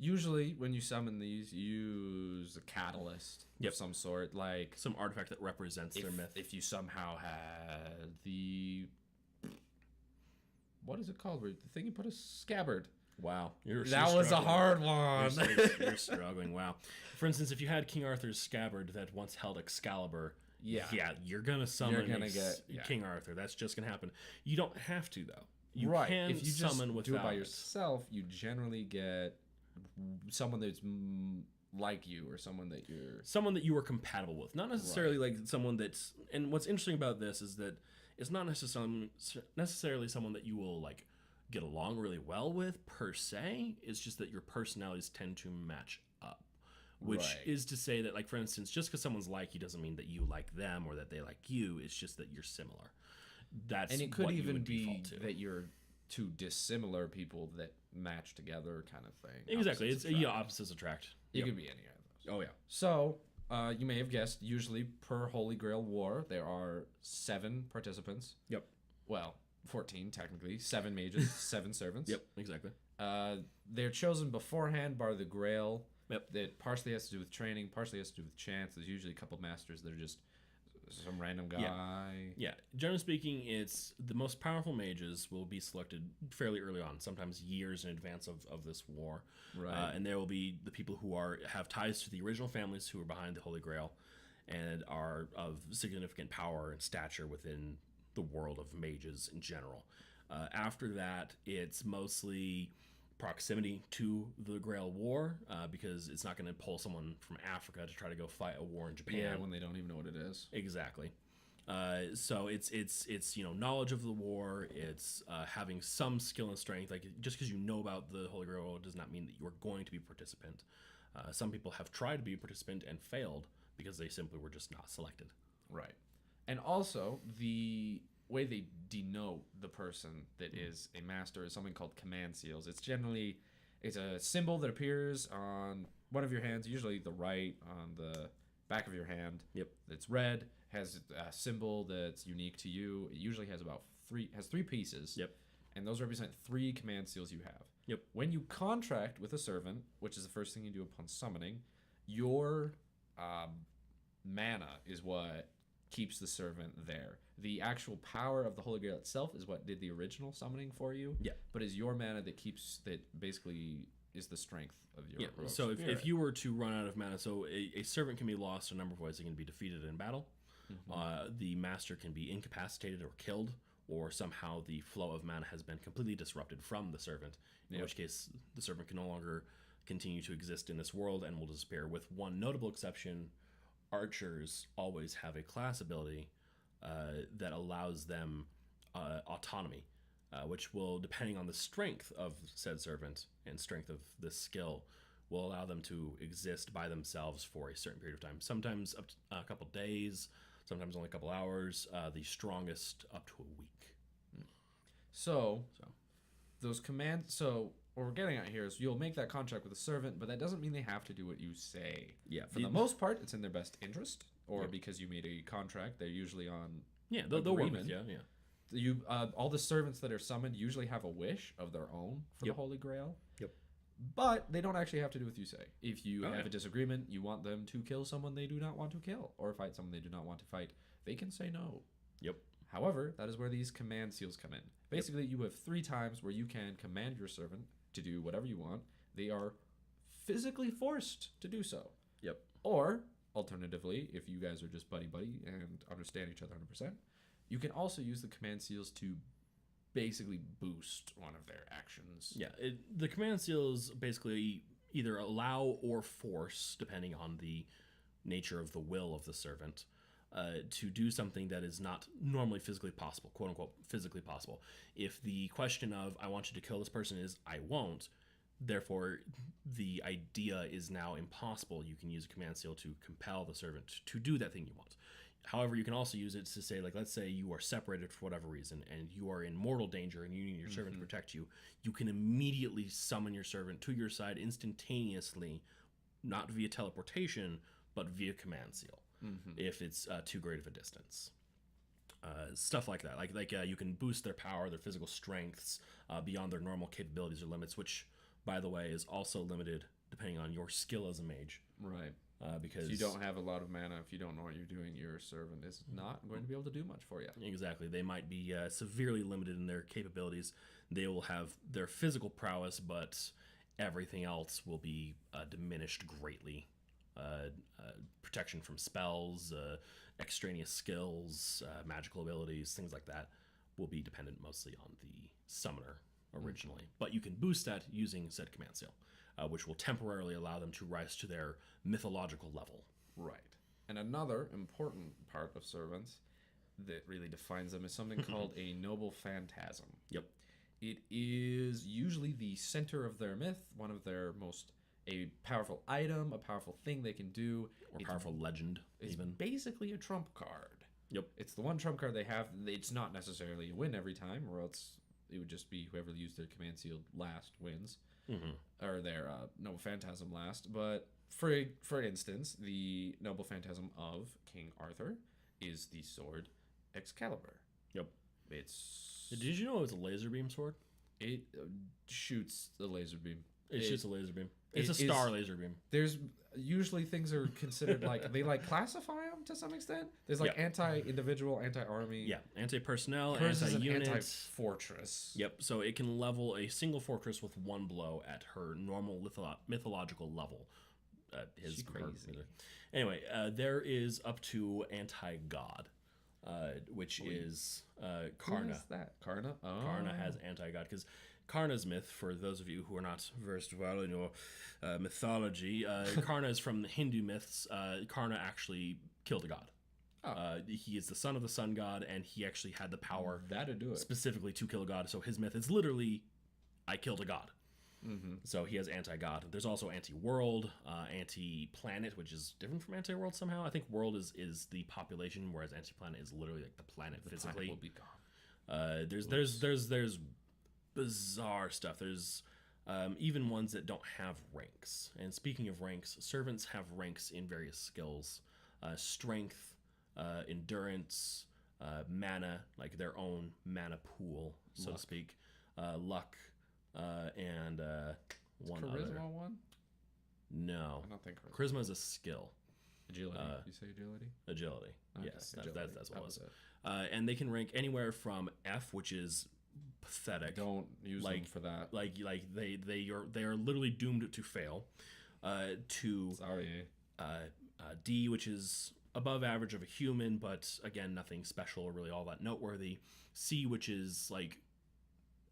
Usually, when you summon these, you use a catalyst of some sort, like some artifact that represents their myth. If you somehow had what is it called? The thing you put a scabbard. Wow, that was a hard one. You're struggling. Wow. For instance, if you had King Arthur's scabbard that once held Excalibur, yeah, you're gonna summon King Arthur. That's just gonna happen. You don't have to though. You can if you summon just do it by yourself, you generally get someone that's like you, or someone that you are compatible with. Not necessarily like someone that's. And what's interesting about this is that it's not necessarily someone that you will like get along really well with per se. It's just that your personalities tend to match up. Which is to say that, like, for instance, just because someone's like you doesn't mean that you like them or that they like you. It's just that you're similar. And it could even be that you're two dissimilar people that match together, kind of thing. Exactly. It's opposites attract. It could be any of those. Oh yeah. So you may have guessed. Usually, per Holy Grail War, there are 7 participants. Yep. Well, 14 technically. 7 mages, 7 servants. Yep. Exactly. They're chosen beforehand by the Grail. Yep. That partially has to do with training, partially has to do with chance. There's usually a couple masters that are just some random guy. Yeah. Generally speaking, it's the most powerful mages will be selected fairly early on, sometimes years in advance of this war. Right. And there will be the people who have ties to the original families who are behind the Holy Grail and are of significant power and stature within the world of mages in general. After that, it's mostly proximity to the Grail War, because it's not going to pull someone from Africa to try to go fight a war in Japan. Yeah, when they don't even know what it is. Exactly. So it's knowledge of the war. It's having some skill and strength. Like, just because you know about the Holy Grail does not mean that you are going to be a participant. Some people have tried to be a participant and failed because they simply were just not selected. Right. And also, the way they denote the person that is a master is something called command seals. It's a symbol that appears on one of your hands, usually the right, on the back of your hand. Yep. It's red, has a symbol that's unique to you. It usually has three pieces. Yep. And those represent 3 command seals you have. Yep. When you contract with a servant, which is the first thing you do upon summoning, your mana is what keeps the servant there. The actual power of the Holy Grail itself is what did the original summoning for you. Yeah. But is your mana that basically is the strength of your heroic spirit. If you were to run out of mana, so a servant can be lost a number of ways. It can be defeated in battle. Mm-hmm. The master can be incapacitated or killed, or somehow the flow of mana has been completely disrupted from the servant, in which case the servant can no longer continue to exist in this world and will disappear. With one notable exception, archers always have a class ability that allows them autonomy, which will, depending on the strength of said servant and strength of this skill, will allow them to exist by themselves for a certain period of time. Sometimes up to a couple days, sometimes only a couple hours. The strongest up to a week. So those commands. So what we're getting at here is you'll make that contract with a servant, but that doesn't mean they have to do what you say. Yeah. For the most part, it's in their best interest, or because you made a contract. They're usually on they'll work with you. Yeah. You all the servants that are summoned usually have a wish of their own for the Holy Grail. Yep. But they don't actually have to do what you say. If you Okay. have a disagreement, you want them to kill someone they do not want to kill, or fight someone they do not want to fight, they can say no. Yep. However, that is where these command seals come in. Basically, you have 3 times where you can command your servant to do whatever you want. They are physically forced to do so. Yep. Or, alternatively, if you guys are just buddy-buddy and understand each other 100%, you can also use the command seals to basically boost one of their actions. Yeah. The command seals basically either allow or force, depending on the nature of the will of the servant, to do something that is not normally physically possible, quote unquote, physically possible. If the question of I want you to kill this person is I won't, therefore the idea is now impossible, you can use a command seal to compel the servant to do that thing you want. However, you can also use it to say, like, let's say you are separated for whatever reason and you are in mortal danger and you need your servant to protect you. You can immediately summon your servant to your side instantaneously, not via teleportation, but via command seal, if it's too great of a distance. Stuff like that. Like you can boost their power, their physical strengths beyond their normal capabilities or limits, which, by the way, is also limited depending on your skill as a mage. Right. Because If you don't have a lot of mana, if you don't know what you're doing, your servant is not going to be able to do much for you. Exactly. They might be severely limited in their capabilities. They will have their physical prowess, but everything else will be diminished greatly. Protection from spells, extraneous skills, magical abilities, things like that will be dependent mostly on the summoner originally. But you can boost that using said command seal, which will temporarily allow them to rise to their mythological level. Right. And another important part of servants that really defines them is something called a noble phantasm. Yep. It is usually the center of their myth, one of their most a powerful item, a powerful thing they can do. Or powerful legend, It's even. basically a trump card. Yep. It's the one trump card they have. It's not necessarily a win every time, or else it would just be whoever used their command seal last wins, or their noble phantasm last. But for instance, the noble phantasm of King Arthur is the sword Excalibur. Yep. It's Did you know it was a laser beam sword? it shoots the laser beam. It's It- just a laser beam. It's a it star is- laser beam. There's usually things are considered like they like classify them to some extent. There's like Yeah. anti-individual, anti-army. Yeah, anti-personnel, Hers is an anti-unit. anti-fortress. Yep, so it can level a single fortress with one blow at her normal mythological level. She crazy. Anyway, there is up to anti-god, which is Who Karna. is that? Karna? Oh. Karna has anti-god because Karna's myth, for those of you who are not versed well in your mythology, Karna is from the Hindu myths. Karna actually killed a god. Oh. He is the son of the sun god, and he actually had the power That'd do it. specifically to kill a god. So his myth is literally, I killed a god. Mm-hmm. So he has anti-god. There's also anti-world, anti-planet, which is different from anti-world somehow. I think world is the population, whereas anti-planet is literally like the planet physically. Planet will be gone. There's bizarre stuff. There's even ones that don't have ranks. And speaking of ranks, servants have ranks in various skills: strength, endurance, mana, like their own mana pool, so to speak, luck, and one Charisma other. one? No, I don't think charisma is a skill. agility. You say agility? Agility. Okay, Yes, agility. that's what That it was. it. And they can rank anywhere from F, which is pathetic. Don't use them Like- for that. Like they are literally doomed to fail. To Sorry. D, which is above average of a human, but again nothing special or really all that noteworthy. C, which is like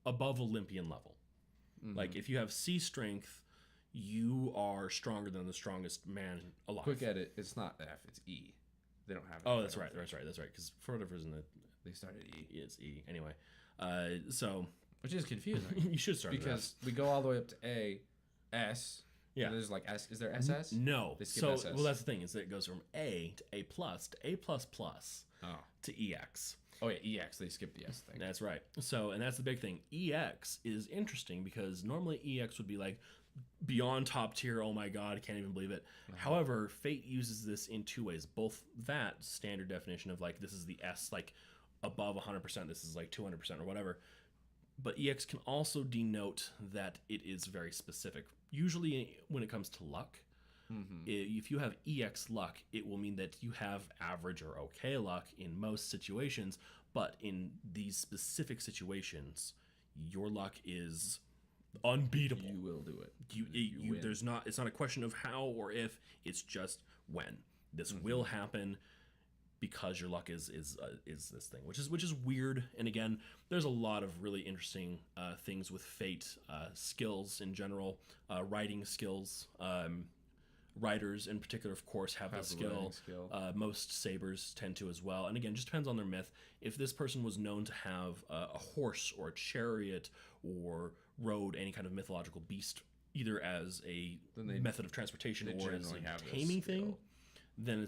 above Olympian level. Mm-hmm. Like if you have C strength, you are stronger than the strongest man alive. Quick edit. It's not F. It's E. They don't have. Oh, F, that's I right. don't think. That's right. Because for whatever reason, They started E, it's E anyway. So which is confusing you should start with because we go all the way up to A, S. Yeah. And there's like S. Is there SS? No. They skip So SS. well, that's the thing is that it goes from A to A plus to A plus plus Oh. to EX. Oh yeah, EX. They skipped the S thing. That's right. So and that's the big thing. EX is interesting because normally EX would be like beyond top tier. Oh my god, I can't even believe it. However, Fate uses this in two ways. Both that standard definition of like this is the S like above 100%. This is like 200% or whatever. but EX can also denote that it is very specific. Usually, when it comes to luck, if you have EX luck, it will mean that you have average or okay luck in most situations, but in these specific situations, your luck is unbeatable. You will do it. You win. there's not it's not a question of how or if, it's just when. This will happen because your luck is this thing, which is weird. And again, there's a lot of really interesting things with fate, skills in general, writing skills. Writers in particular, of course, have the skill. Most sabers tend to as well. And again, just depends on their myth. If this person was known to have a horse or a chariot or rode any kind of mythological beast, either as a method of transportation or as a taming thing, then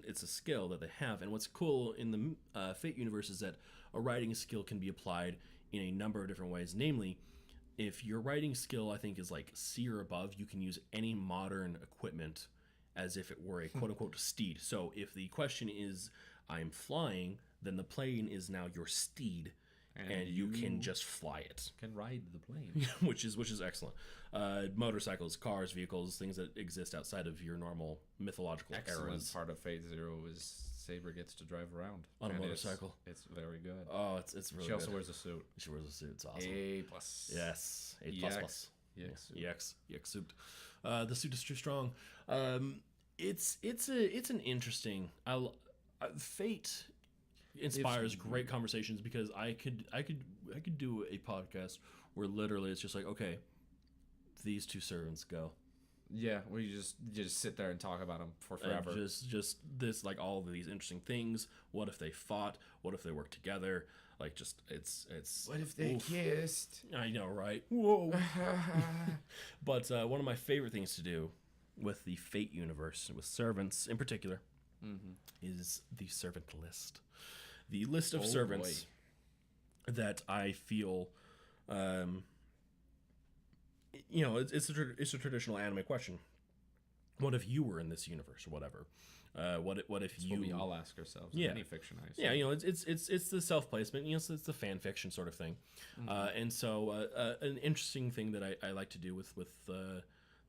it's a skill that they have. And what's cool in the Fate universe is that a writing skill can be applied in a number of different ways. Namely, if your writing skill, I think, is like C or above, you can use any modern equipment as if it were a quote-unquote steed. So if the question is, I'm flying, then the plane is now your steed, and you can just fly it. Can ride the plane. which is excellent. Motorcycles, cars, vehicles, things that exist outside of your normal mythological eras. Part of Fate Zero is Saber gets to drive around on a motorcycle. It's very good. Oh, it's really good. She also wears a suit. She wears a suit. It's awesome. A+. Yes. A++. EX suit. The suit is too strong. It's an interesting. Fate inspires great conversations, because I could do a podcast where literally it's just like, okay, these two servants go. Yeah, where you just sit there and talk about them for forever. Just this, like, all of these interesting things. What if they fought? What if they worked together? Like, just it's. What if they kissed? I know, right? Whoa. But one of my favorite things to do with the Fate universe, with servants in particular, is the servant list. The list of servants that I feel, it's a traditional anime question. What if you were in this universe or whatever? What if you? What we all ask ourselves. In any fiction, I assume. Yeah, it's the self placement. It's the fan fiction sort of thing. And so an interesting thing that I like to do with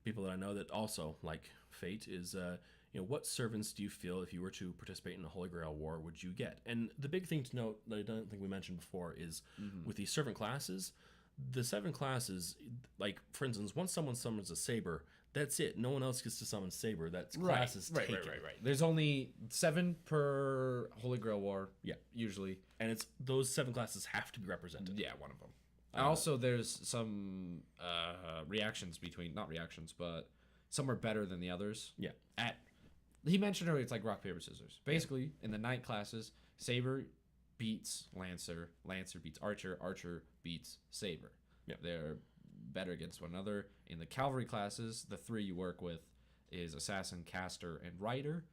people that I know that also like Fate is. What servants do you feel, if you were to participate in a Holy Grail war, would you get? And the big thing to note that I don't think we mentioned before is with these servant classes, the 7 classes, like, for instance, once someone summons a saber, that's it. No one else gets to summon saber. That class is taken. Right. There's only 7 per Holy Grail war. Yeah, usually. And it's those 7 classes have to be represented. Yeah, one of them. Also, there's some reactions between, not reactions, but some are better than the others. Yeah. He mentioned earlier, it's like rock, paper, scissors. Basically, in the 9 classes, Saber beats Lancer, Lancer beats Archer, Archer beats Saber. Yeah. They're better against one another. In the cavalry classes, the 3 you work with is Assassin, Caster, and Rider.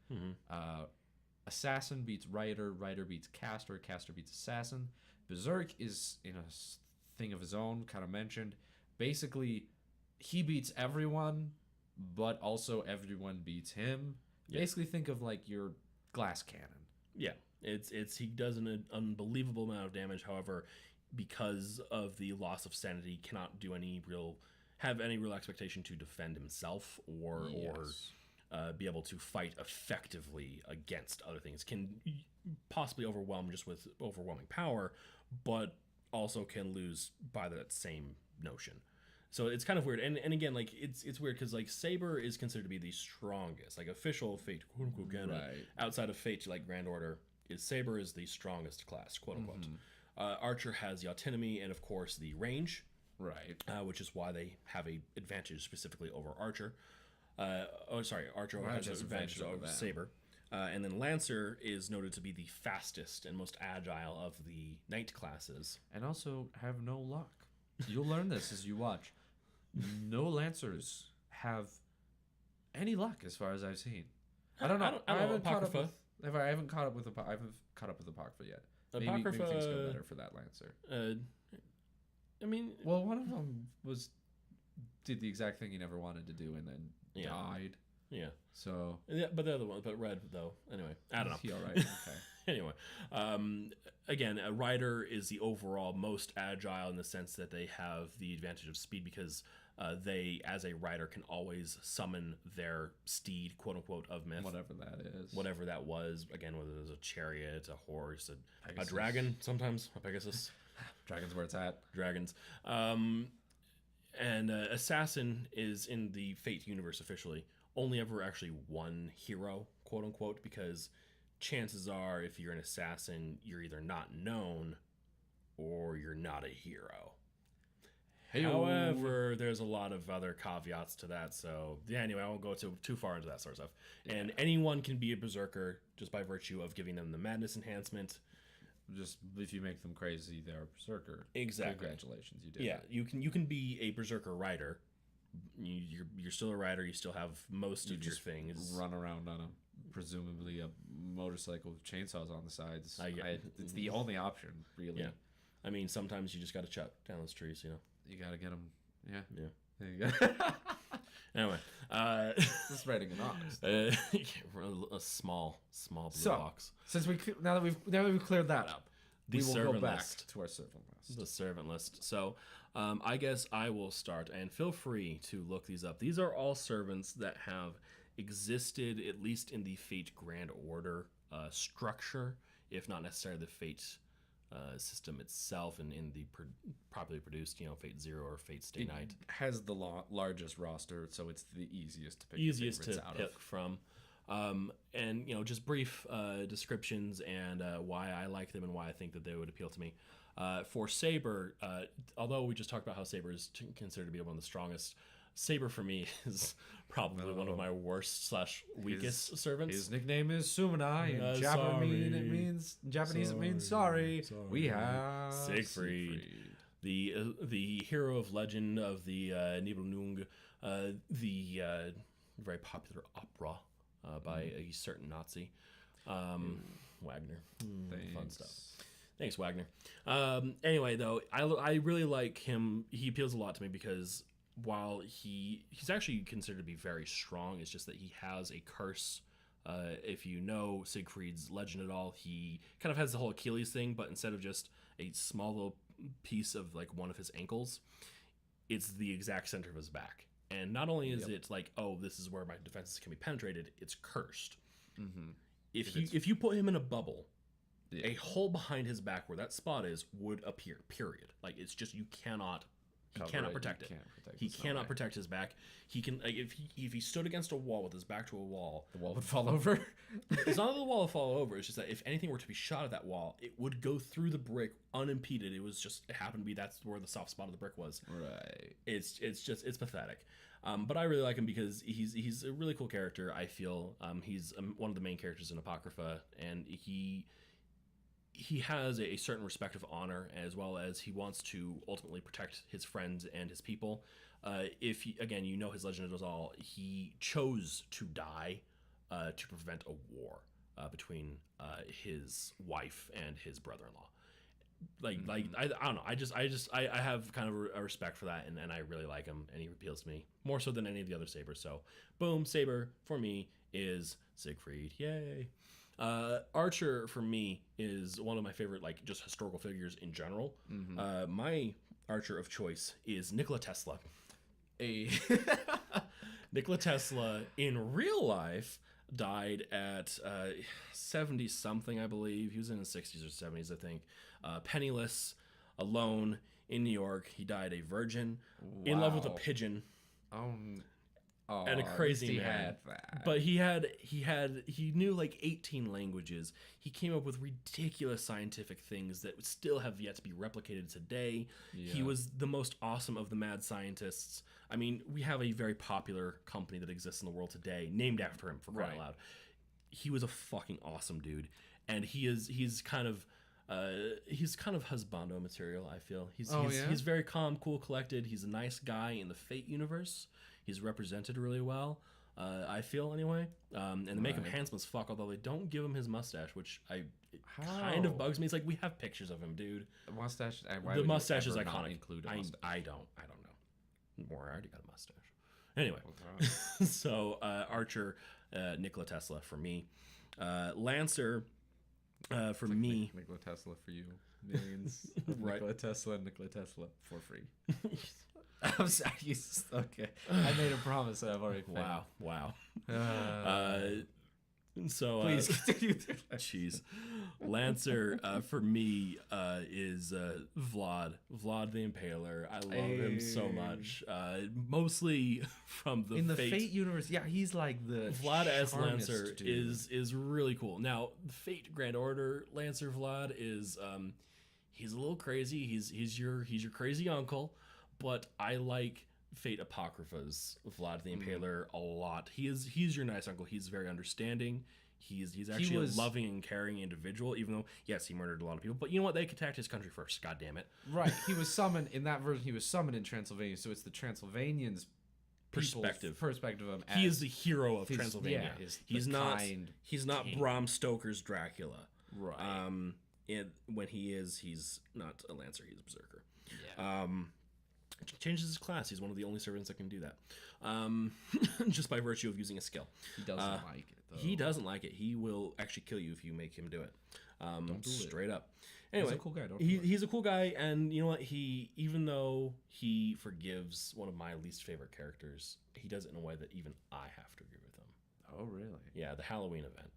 Assassin beats Rider, Rider beats Caster, Caster beats Assassin. Berserk is in a thing of his own, kind of mentioned. Basically, he beats everyone, but also everyone beats him. Yeah. Basically, think of like your glass cannon. Yeah, he does an unbelievable amount of damage. However, because of the loss of sanity, cannot have any real expectation to defend himself or be able to fight effectively against other things. Can possibly overwhelm just with overwhelming power, but also can lose by that same notion. So it's kind of weird, and again, like it's weird because like Saber is considered to be the strongest, like official Fate quote unquote canon. Outside of Fate, like Grand Order, Saber is the strongest class, quote unquote. Archer has the autonomy and of course the range, which is why they have a advantage specifically over Archer. Archer has an advantage over Saber. And then Lancer is noted to be the fastest and most agile of the knight classes, and also have no luck. You'll learn this as you watch. No Lancers have any luck, as far as I've seen. I don't know. I haven't caught up with the Apocrypha yet. Maybe things go better for that Lancer. Well, one of them did the exact thing he never wanted to do and then died. Yeah. So Yeah, but the other one, but red though. Anyway, I don't know. is he all right? Okay. Anyway, again, a rider is the overall most agile in the sense that they have the advantage of speed because they, as a rider, can always summon their steed, quote unquote, of myth. Whatever that is. Whatever that was. Again, whether it was a chariot, a horse, a Pegasus. dragon, sometimes, a Pegasus. Dragon's where it's at. Dragons. And Assassin is in the Fate universe officially only ever actually one hero, quote unquote, because chances are if you're an assassin, you're either not known or you're not a hero. Hey-o. However, there's a lot of other caveats to that. So, yeah, anyway, I won't go too far into that sort of stuff. And anyone can be a berserker just by virtue of giving them the madness enhancement. Just if you make them crazy, they're a berserker. Exactly. Congratulations, you did. Yeah, you can be a berserker rider. You're still a rider. You still have most of your things. Run around on presumably a motorcycle with chainsaws on the sides. It's the only option, really. Yeah, I mean sometimes you just got to chop down those trees. You know, you got to get them. Yeah. Yeah. There you go. Anyway, just writing an ox. A small blue box. Since now that we've cleared that up, we will go back to our servant list. The servant list. So, I guess I will start, and feel free to look these up. These are all servants that have existed at least in the Fate Grand Order structure, if not necessarily the Fate system itself, and in the properly produced, Fate Zero or Fate Stay Night. Has the largest roster, so it's the easiest to pick. From. And just brief descriptions and why I like them and why I think that they would appeal to me. For Saber, although we just talked about how Saber is considered to be one of the strongest, Saber for me is probably one of my worst / weakest servants. His nickname is Sumanai. In Japanese it means sorry. We have Siegfried. The hero of legend of the Nibelung, the very popular opera by a certain Nazi, Wagner. Fun stuff. Thanks, Wagner. Anyway, though, I really like him. He appeals a lot to me because while he's actually considered to be very strong, it's just that he has a curse. If you know Siegfried's legend at all, he kind of has the whole Achilles thing, but instead of just a small little piece of like one of his ankles, it's the exact center of his back. And not only is it like, oh, this is where my defenses can be penetrated, it's cursed. Mm-hmm. If you put him in a bubble, a hole behind his back where that spot is would appear. Period. Like it's just you cannot. He cannot protect it. He cannot protect his back. He can if he stood against a wall with his back to a wall, the wall would fall over. It's not that the wall would fall over. It's just that if anything were to be shot at that wall, it would go through the brick unimpeded. It happened to be that's where the soft spot of the brick was. Right. It's pathetic. But I really like him because he's a really cool character. I feel he's one of the main characters in Apocrypha, and he has a certain respect of honor, as well as he wants to ultimately protect his friends and his people. If his legend is all, he chose to die to prevent a war between his wife and his brother-in-law. I don't know. I have kind of a respect for that, and I really like him, and he appeals to me more so than any of the other Sabers. So, boom, Saber for me is Siegfried. Yay! Archer for me is one of my favorite, just historical figures in general. Mm-hmm. My Archer of choice is Nikola Tesla. Nikola Tesla in real life died at 70 something, I believe. He was in his 60s or 70s, I think. Penniless, alone in New York. He died a virgin, in love with a pigeon. And a crazy man. Had that. But he knew 18 languages. He came up with ridiculous scientific things that still have yet to be replicated today. Yeah. He was the most awesome of the mad scientists. I mean, we have a very popular company that exists in the world today named after him, for crying out loud. He was a fucking awesome dude, and he's kind of husbando material. I feel he's very calm, cool, collected. He's a nice guy in the Fate universe. He's represented really well, I feel, anyway. And they make him handsome as fuck, although they don't give him his mustache, which kind of bugs me. It's like, we have pictures of him, dude. The mustache is iconic. I don't know. Moriarty got a mustache. Anyway, Okay. so Archer, Nikola Tesla for me. Lancer, for me. Nikola Tesla for you. Millions of Right. Nikola Tesla for free. I'm sorry. Okay. I made a promise that I've already failed. Wow. Uh, So please continue. jeez, Lancer for me is Vlad the Impaler. I love him so much. Mostly from the In the Fate. Fate universe, yeah, he's like the Vlad as charmest Lancer dude. is really cool. Now, Fate Grand Order Lancer Vlad is he's a little crazy. He's your crazy uncle, but I like Fate Apocrypha's Vlad the Impaler a lot. He's your nice uncle. He's very understanding. He's actually a loving and caring individual, even though yes, he murdered a lot of people. But you know what? They attacked his country first. God damn it. Right. He was summoned in that version. He was summoned in Transylvania, so it's the Transylvanians' Perspective of him. He is the hero of his- Transylvania. yeah, he's the not kind he's not king. Bram Stoker's Dracula. Right. When he's not a Lancer. He's a Berserker. Yeah. Changes his class. He's one of the only servants that can do that, just by virtue of using a skill. He doesn't like it though. He doesn't like it. He will actually kill you if you make him do it. do it. Straight up. Anyway, He's a cool guy. Don't he's a cool guy, and you know what? Even though he forgives one of my least favorite characters, he does it in a way that even I have to agree with him. Oh really? Yeah, the Halloween event.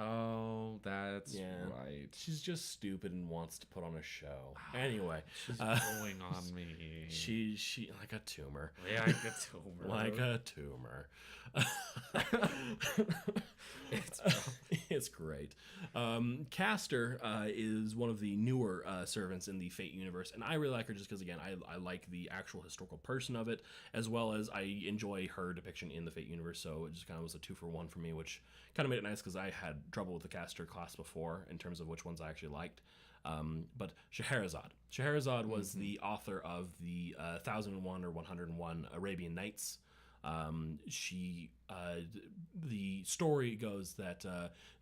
Oh, that's right. She's just stupid and wants to put on a show. Anyway, She's going on me. she like a tumor. Yeah, I get to Like a tumor. It's great. Castor is one of the newer servants in the Fate universe, and I really like her just because, again, I like the actual historical person of it, as well as I enjoy her depiction in the Fate universe, so it just kind of was a 2-for-1 for me, which kind of made it nice because I had trouble with the Castor class before in terms of which ones I actually liked. But Scheherazade was the author of the 1001 or 101 Arabian Nights. The story goes that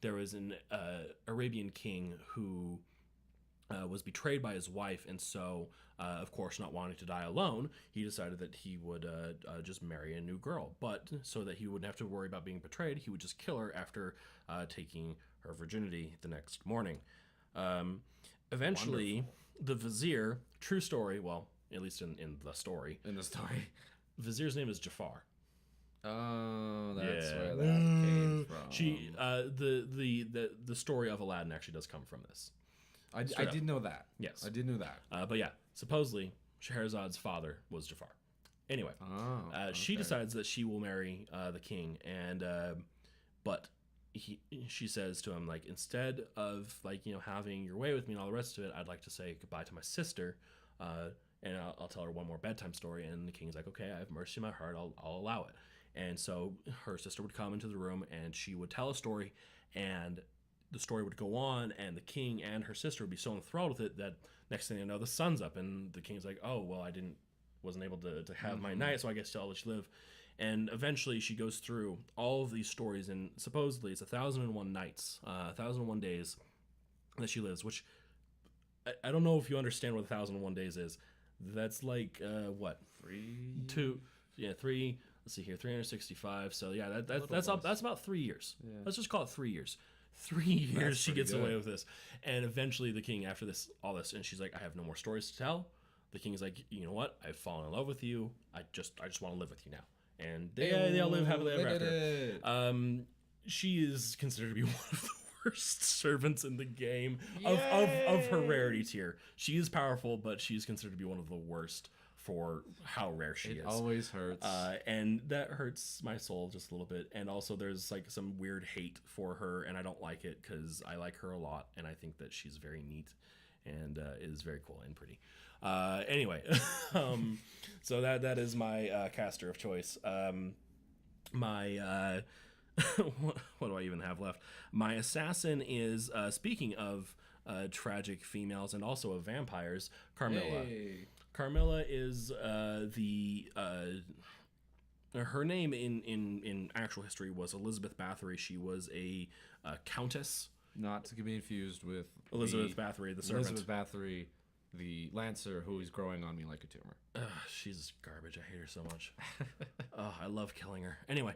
there was an Arabian king who was betrayed by his wife, and so of course, not wanting to die alone, he decided that he would just marry a new girl, but so that he wouldn't have to worry about being betrayed, he would just kill her after taking her virginity the next morning. Eventually, the vizier, true story, well, at least in the story, in the story. Vizier's name is Jafar. Oh, that's where that came from. The story of Aladdin actually does come from this. I did know that. Yes. I did know that. But yeah, supposedly Scheherazade's father was Jafar. Anyway, she decides that she will marry the king, and but she says to him, like, instead of, like, you know, having your way with me and all the rest of it, I'd like to say goodbye to my sister, and I'll tell her one more bedtime story. And the king's like, okay, I have mercy in my heart, I'll allow it. And so her sister would come into the room and she would tell a story, and the story would go on, and the king and her sister would be so enthralled with it that next thing you know, the sun's up, and the king's like, oh, well, wasn't able to have my night, so I guess I'll let you live. And eventually she goes through all of these stories, and supposedly it's 1001 nights, 1001 days that she lives, which I don't know if you understand what 1001 days is. That's like, what? 3, let's see here, 365. So yeah, that's about 3 years. Yeah. Let's just call it 3 years. 3 years she gets away with this. And eventually the king, after all this, and she's like, I have no more stories to tell. The king's like, you know what? I've fallen in love with you. I just want to live with you now. And they all live happily ever after. She is considered to be one of the worst servants in the game of her rarity tier. She is powerful, but she is considered to be one of the worst for how rare she is. It always hurts. And that hurts my soul just a little bit. And also there's like some weird hate for her, and I don't like it because I like her a lot, and I think that she's very neat and is very cool and pretty. Anyway, so that is my caster of choice. My what do I even have left? My assassin is, speaking of tragic females and also of vampires, Carmilla. Hey. Carmilla is her name in actual history was Elizabeth Bathory. She was a countess. Not to be confused with Elizabeth Bathory, the servant. Elizabeth Bathory, the Lancer who is growing on me like a tumor. She's garbage. I hate her so much. Oh, I love killing her. Anyway,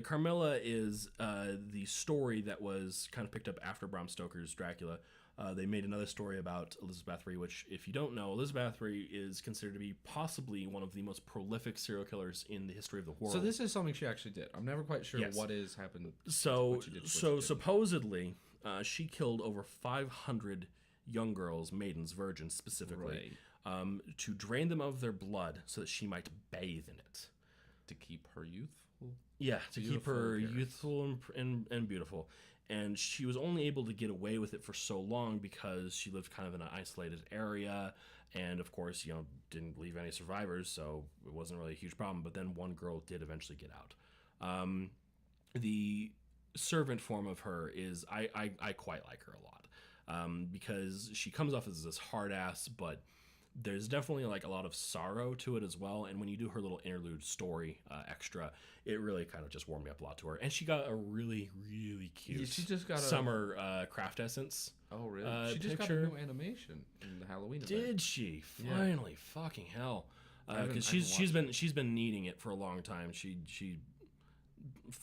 Carmilla is the story that was kind of picked up after Bram Stoker's Dracula. They made another story about Elizabeth Bathory, which, if you don't know, Elizabeth Bathory is considered to be possibly one of the most prolific serial killers in the history of the world. So this is something she actually did. I'm never quite sure what is happened. So supposedly, she killed over 500 young girls, maidens, virgins specifically, to drain them of their blood so that she might bathe in it. To keep her youthful? Yeah, to keep her youthful and beautiful. And she was only able to get away with it for so long because she lived kind of in an isolated area, and of course, didn't leave any survivors, so it wasn't really a huge problem. But then one girl did eventually get out. The servant form of her is I quite like her a lot, because she comes off as this hard ass, but there's definitely like a lot of sorrow to it as well. And when you do her little interlude story extra, it really kind of just warmed me up a lot to her. And she got a really, really cute she just got summer craft essence. Oh, really? She just got a new animation in the Halloween event. Did she? Finally, fucking hell. Because she's been needing it for a long time. She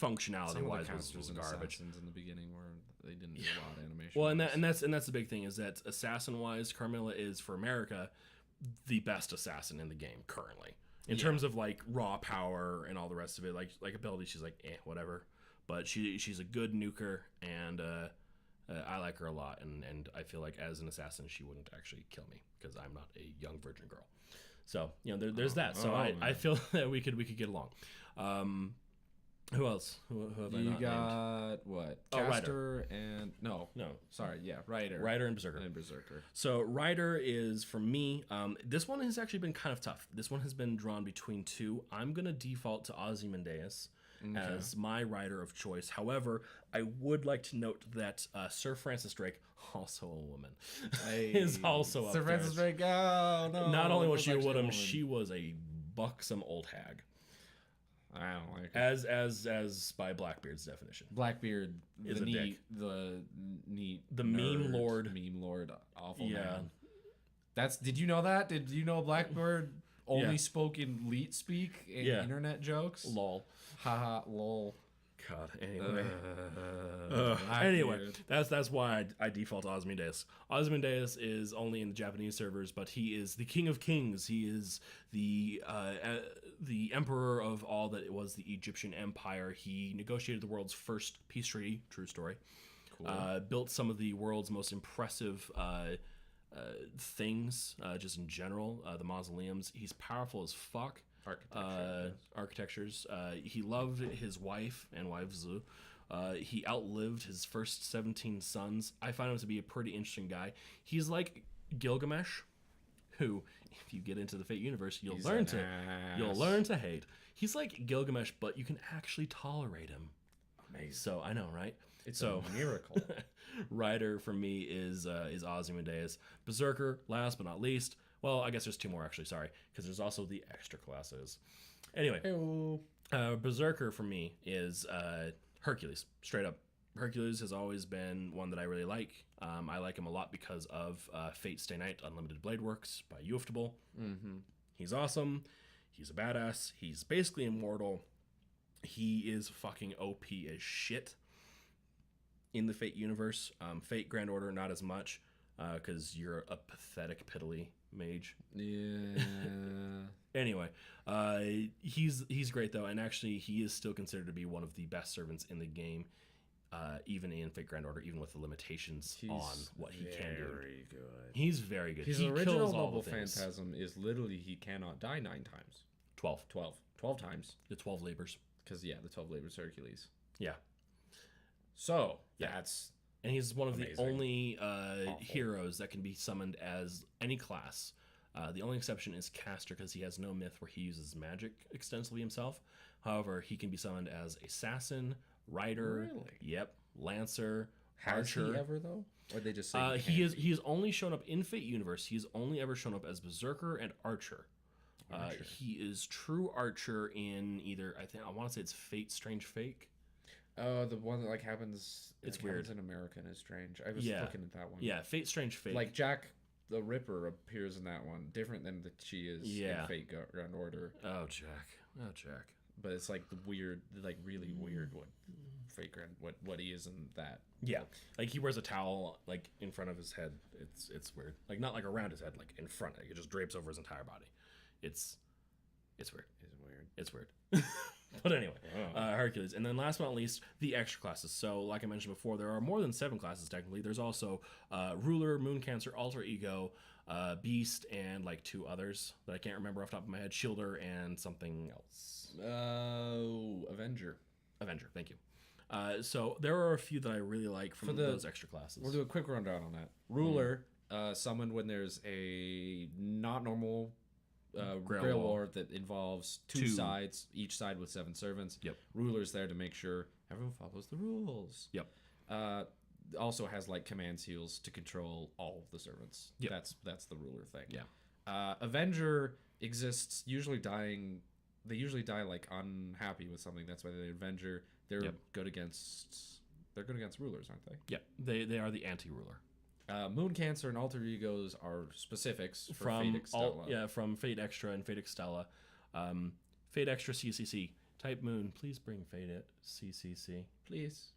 functionality wise was garbage. In the beginning where they didn't do a lot of animation. Well, and that's the big thing, is that assassin wise, Carmilla is, for America, the best assassin in the game currently, in terms of like raw power and all the rest of it. Like ability, she's like whatever, but she's a good nuker, and I like her a lot, and I feel like as an assassin she wouldn't actually kill me because I'm not a young virgin girl. So there's that. So I feel that we could get along. Who else? Who have I not got named? what? Ryder. And no, sorry, Ryder. Ryder and Berserker. So Ryder is, for me, this one has actually been kind of tough. This one has been drawn between two. I'm gonna default to Ozymandias as my Ryder of choice. However, I would like to note that Sir Francis Drake, also a woman, is also up Sir there. Francis Drake. Oh no! Not only was she a woman, she was a buxom old hag. I don't like it. As by Blackbeard's definition. Blackbeard is the meme lord. Meme lord, awful man. Did you know that? Did you know Blackbeard only spoke in leet speak and internet jokes? Lol. Haha, lol. God, anyway. That's why I default to Ozymandias. Ozymandias is only in the Japanese servers, but he is the king of kings. He is the emperor of all that it was the Egyptian empire. He negotiated the world's first peace treaty. True story. Cool. Built some of the world's most impressive things, just in general. The mausoleums. He's powerful as fuck. Architectures. He loved his wife and wives. He outlived his first 17 sons. I find him to be a pretty interesting guy. He's like Gilgamesh, who, if you get into the Fate universe, you'll learn to hate. He's like Gilgamesh, but you can actually tolerate him. Amazing. So I know, right? It's a miracle. Ryder for me is Ozymandias. Berserker, last but not least. Well, I guess there's two more, actually, sorry, because there's also the extra classes. Anyway, Berserker for me is Hercules, straight up. Hercules has always been one that I really like. I like him a lot because of Fate Stay Night Unlimited Blade Works by Ufotable. Mm-hmm. He's awesome. He's a badass. He's basically immortal. He is fucking OP as shit in the Fate universe. Fate Grand Order, not as much, because you're a pathetic, piddly mage. Yeah. Anyway, he's great though, and actually he is still considered to be one of the best servants in the game, even in Fate Grand Order, even with the limitations on what he can do. Very good. He's very good. His original Noble Phantasm is literally he cannot die 9 times. 12 times. The 12 labors. Because the 12 labors Hercules. Yeah. So that's. And he's one of the only heroes that can be summoned as any class. The only exception is Caster, because he has no myth where he uses magic extensively himself. However, he can be summoned as Assassin, Rider, Lancer, Archer. Has he ever, though? Or they just say he has only shown up in Fate Universe. He's only ever shown up as Berserker and Archer. He is true Archer in either, I want to say it's Fate Strange Fake. Oh, the one that like happens. It's happens weird. in America and is strange. I was Yeah. looking at that one. Yeah, Fate, Strange Fate. Like Jack the Ripper appears in that one, different than that she is Yeah. in Fate Grand Order. Oh, Jack. Oh, Jack. But it's like the weird, like really weird what Fate Grand what he is in that. Yeah, like he wears a towel like in front of his head. It's weird. Like not like around his head, like in front. Like it just drapes over his entire body. It's weird. Is weird. It's weird. But anyway, Oh. Hercules. And then last but not least, the extra classes. So like I mentioned before, there are more than 7 classes technically. There's also Ruler, Moon Cancer, Alter Ego, Beast, and like 2 others that I can't remember off the top of my head. Shielder and something else. Avenger. Avenger, thank you. So there are a few that I really like from those extra classes. We'll do a quick rundown on that. Ruler, summoned when there's a not normal Grail War that involves 2 sides, each side with 7 servants. Yep. Ruler's there to make sure everyone follows the rules. Yep. Also has like command seals to control all of the servants. Yep. That's the Ruler thing. Yeah. Avenger exists usually dying. They usually die like unhappy with something. That's why they're Avenger. They're good against. They're good against rulers, aren't they? Yep. They are the anti-ruler. Moon Cancer and Alter Egos are specifics for From Fate Extella. from Fate Extra and Fate Extella. Fate Extra CCC. Type Moon. Please bring Fate at CCC. Please.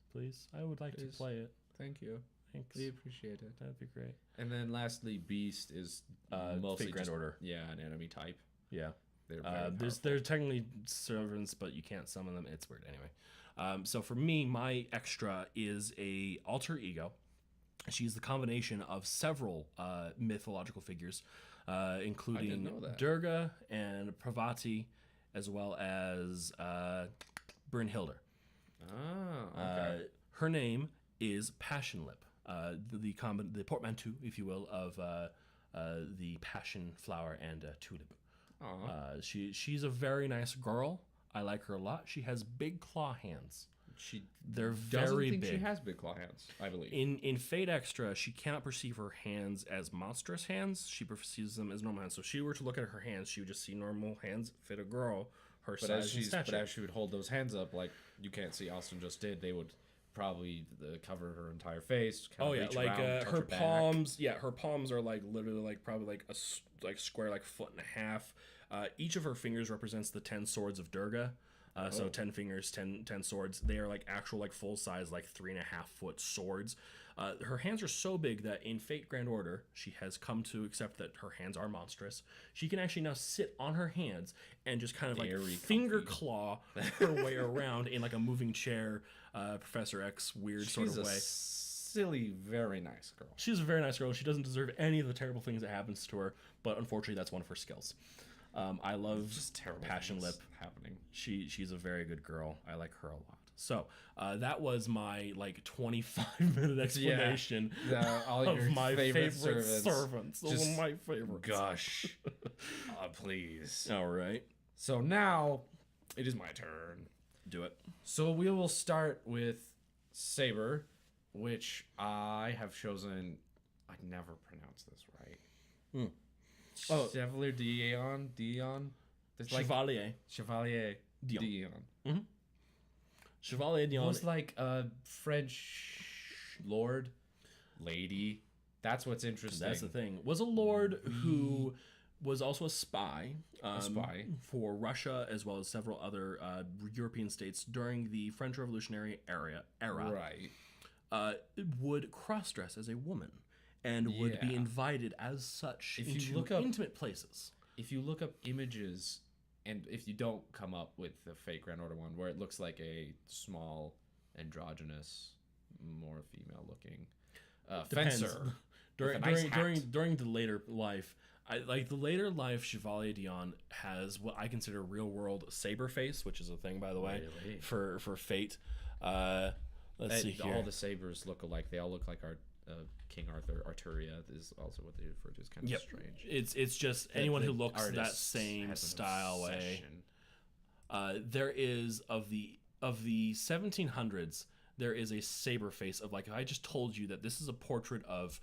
I would like to play it. Thank you. Thanks. We appreciate it. That'd be great. And then lastly, Beast is mostly Fate Grand just, Order. Yeah, an enemy type. Yeah. They're very there's technically servants, but you can't summon them. It's weird anyway. So for me, my extra is a Alter Ego. She's the combination of several mythological figures, including Durga and Parvati, as well as Brynhilde. Okay. Her name is Passion Lip, the portmanteau, if you will, of the passion flower and tulip. She's a very nice girl. I like her a lot. She has big claw hands. They're very big. She has big claw hands, I believe. In Fate Extra, she cannot perceive her hands as monstrous hands. She perceives them as normal hands. So if she were to look at her hands, she would just see normal hands fit a girl her size and stature. But as she would hold those hands up, like you can't see Austin just did, they would probably cover her entire face. Like her palms. Yeah, her palms are like literally like probably like a square like 1.5 feet. Each of her fingers represents the 10 swords of Durga. So 10 fingers, 10 swords. They are like actual like full size like 3.5 foot swords. Her hands are so big that in Fate Grand Order, she has come to accept that her hands are monstrous. She can actually now sit on her hands and just kind of like finger claw her way around in like a moving chair, Professor X weird sort of way. Silly, very nice girl. She's a very nice girl. She doesn't deserve any of the terrible things that happens to her, but unfortunately that's one of her skills. I love just terrible Passion Lip happening. She's a very good girl. I like her a lot. So that was my like 25-minute explanation all of your my favorite servants. Those are my favorites. Gosh, please. All right. So now it is my turn. Do it. So we will start with Saber, which I have chosen. I never pronounce this right. Chevalier Dion. Chevalier. Chevalier Dion. Mm-hmm. Chevalier Dion was like a French lord, lady. That's what's interesting. That's the thing. Was a lord who was also a spy. For Russia as well as several other European states during the French Revolutionary era. Right. Would cross-dress as a woman. And would be invited as such into intimate places. If you look up images, and if you don't come up with the Fate Grand Order one, where it looks like a small, androgynous, more female-looking fencer during the later life, the later life Chevalier Dion has what I consider real-world saber face, which is a thing, by the way, for Fate. Let's see here. All the sabers look alike. They all look like our. King Arthur, Arturia is also what they refer to as kind of strange. It's just anyone who looks that same style way. There is of the 1700s, there is a saber face of like if I just told you that this is a portrait of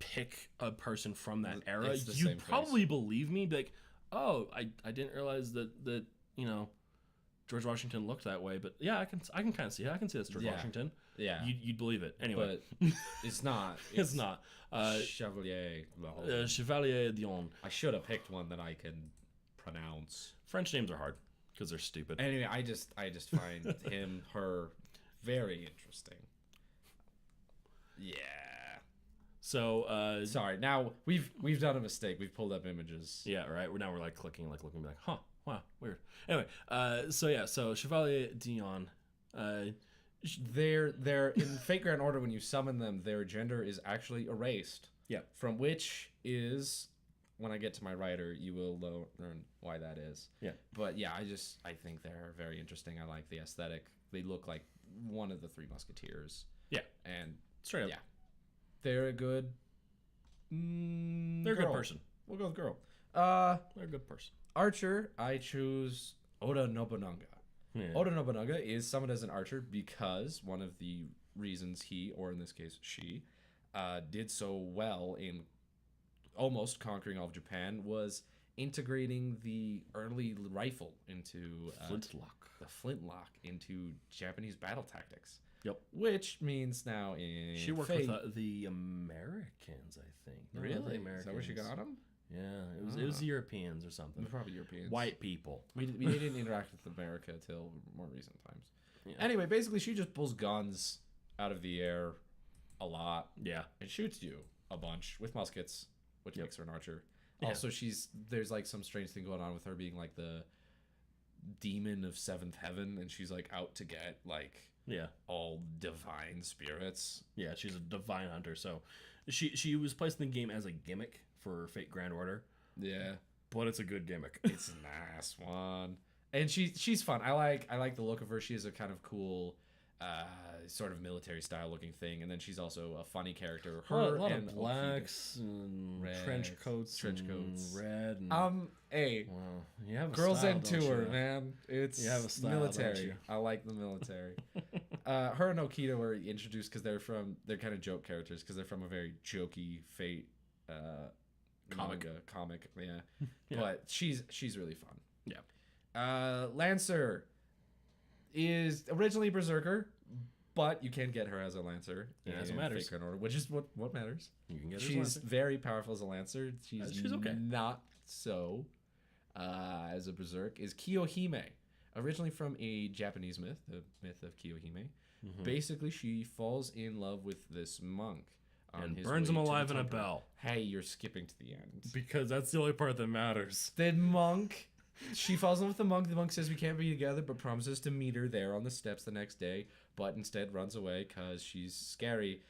pick a person from that era, you'd probably believe me. Be like, oh, I didn't realize that George Washington looked that way, but yeah, I can kind of see it. I can see that's George Yeah. Washington. Yeah. You'd believe it anyway. But it's not. It's not. Chevalier. Chevalier Dion. I should have picked one that I can pronounce. French names are hard because they're stupid. Anyway, I just find her very interesting. Yeah. So Sorry. Now we've done a mistake. We've pulled up images. yeah, right. Now we're like clicking, like looking, like, huh, wow, weird. Anyway, so Chevalier Dion. They're in Fate Grand Order. When you summon them, their gender is actually erased. Yeah. From which is, when I get to my writer, you will learn why that is. Yeah. But yeah, I think they're very interesting. I like the aesthetic. They look like one of the Three Musketeers. Yeah. And Straight up. yeah, they're a good. They're a good person. We'll go with girl. They're a good person. Archer, I choose Oda Nobunaga. Yeah. Oda Nobunaga is summoned as an archer because one of the reasons he, or in this case she, did so well in almost conquering all of Japan was integrating the early rifle into Flintlock. the flintlock into Japanese battle tactics. Yep. Which means now in She worked Fate, with the Americans, I think. No, really? the Is Americans. that where she got them? Yeah, it was Europeans or something. Probably Europeans. White people. We didn't interact with America till more recent times. Yeah. Anyway, basically, she just pulls guns out of the air a lot Yeah. and shoots you a bunch with muskets, which Yep. makes her an archer. Yeah. Also, there's like some strange thing going on with her being like the demon of seventh heaven, and she's like out to get like Yeah. all divine spirits. Yeah, she's a divine hunter. So she was placed in the game as a gimmick for Fate Grand Order, Yeah, but it's a good gimmick. it's a nice one, and she's fun. I like the look of her. She has a kind of cool. Sort of military style looking thing, and then she's also a funny character. Her a lot and of blacks and Reds, trench coats, and red. And, hey, well, you have a girls style, and don't tour, you? man. It's You have a style, don't military. you? I like the military. Her and Okita were introduced because they're kind of joke characters because they're from a very jokey Fate Comic. comic. Yeah. Yeah. But she's really fun. Yeah. Lancer is originally Berserker, but you can get her as a Lancer. Yeah, that's in what matters. Fate Grand Order, which is what matters. You can get her. She's very powerful as a Lancer. She's okay. Not so as a Berserk. Is Kiyohime, originally from a Japanese myth, the myth of Kiyohime. Mm-hmm. Basically, she falls in love with this monk on and his burns way him to the alive in a temple. bell Hey, you're skipping to the end. because that's the only part that matters. The monk. She falls in love with the monk. The monk says we can't be together, but promises to meet her there on the steps the next day. But instead runs away because she's scary.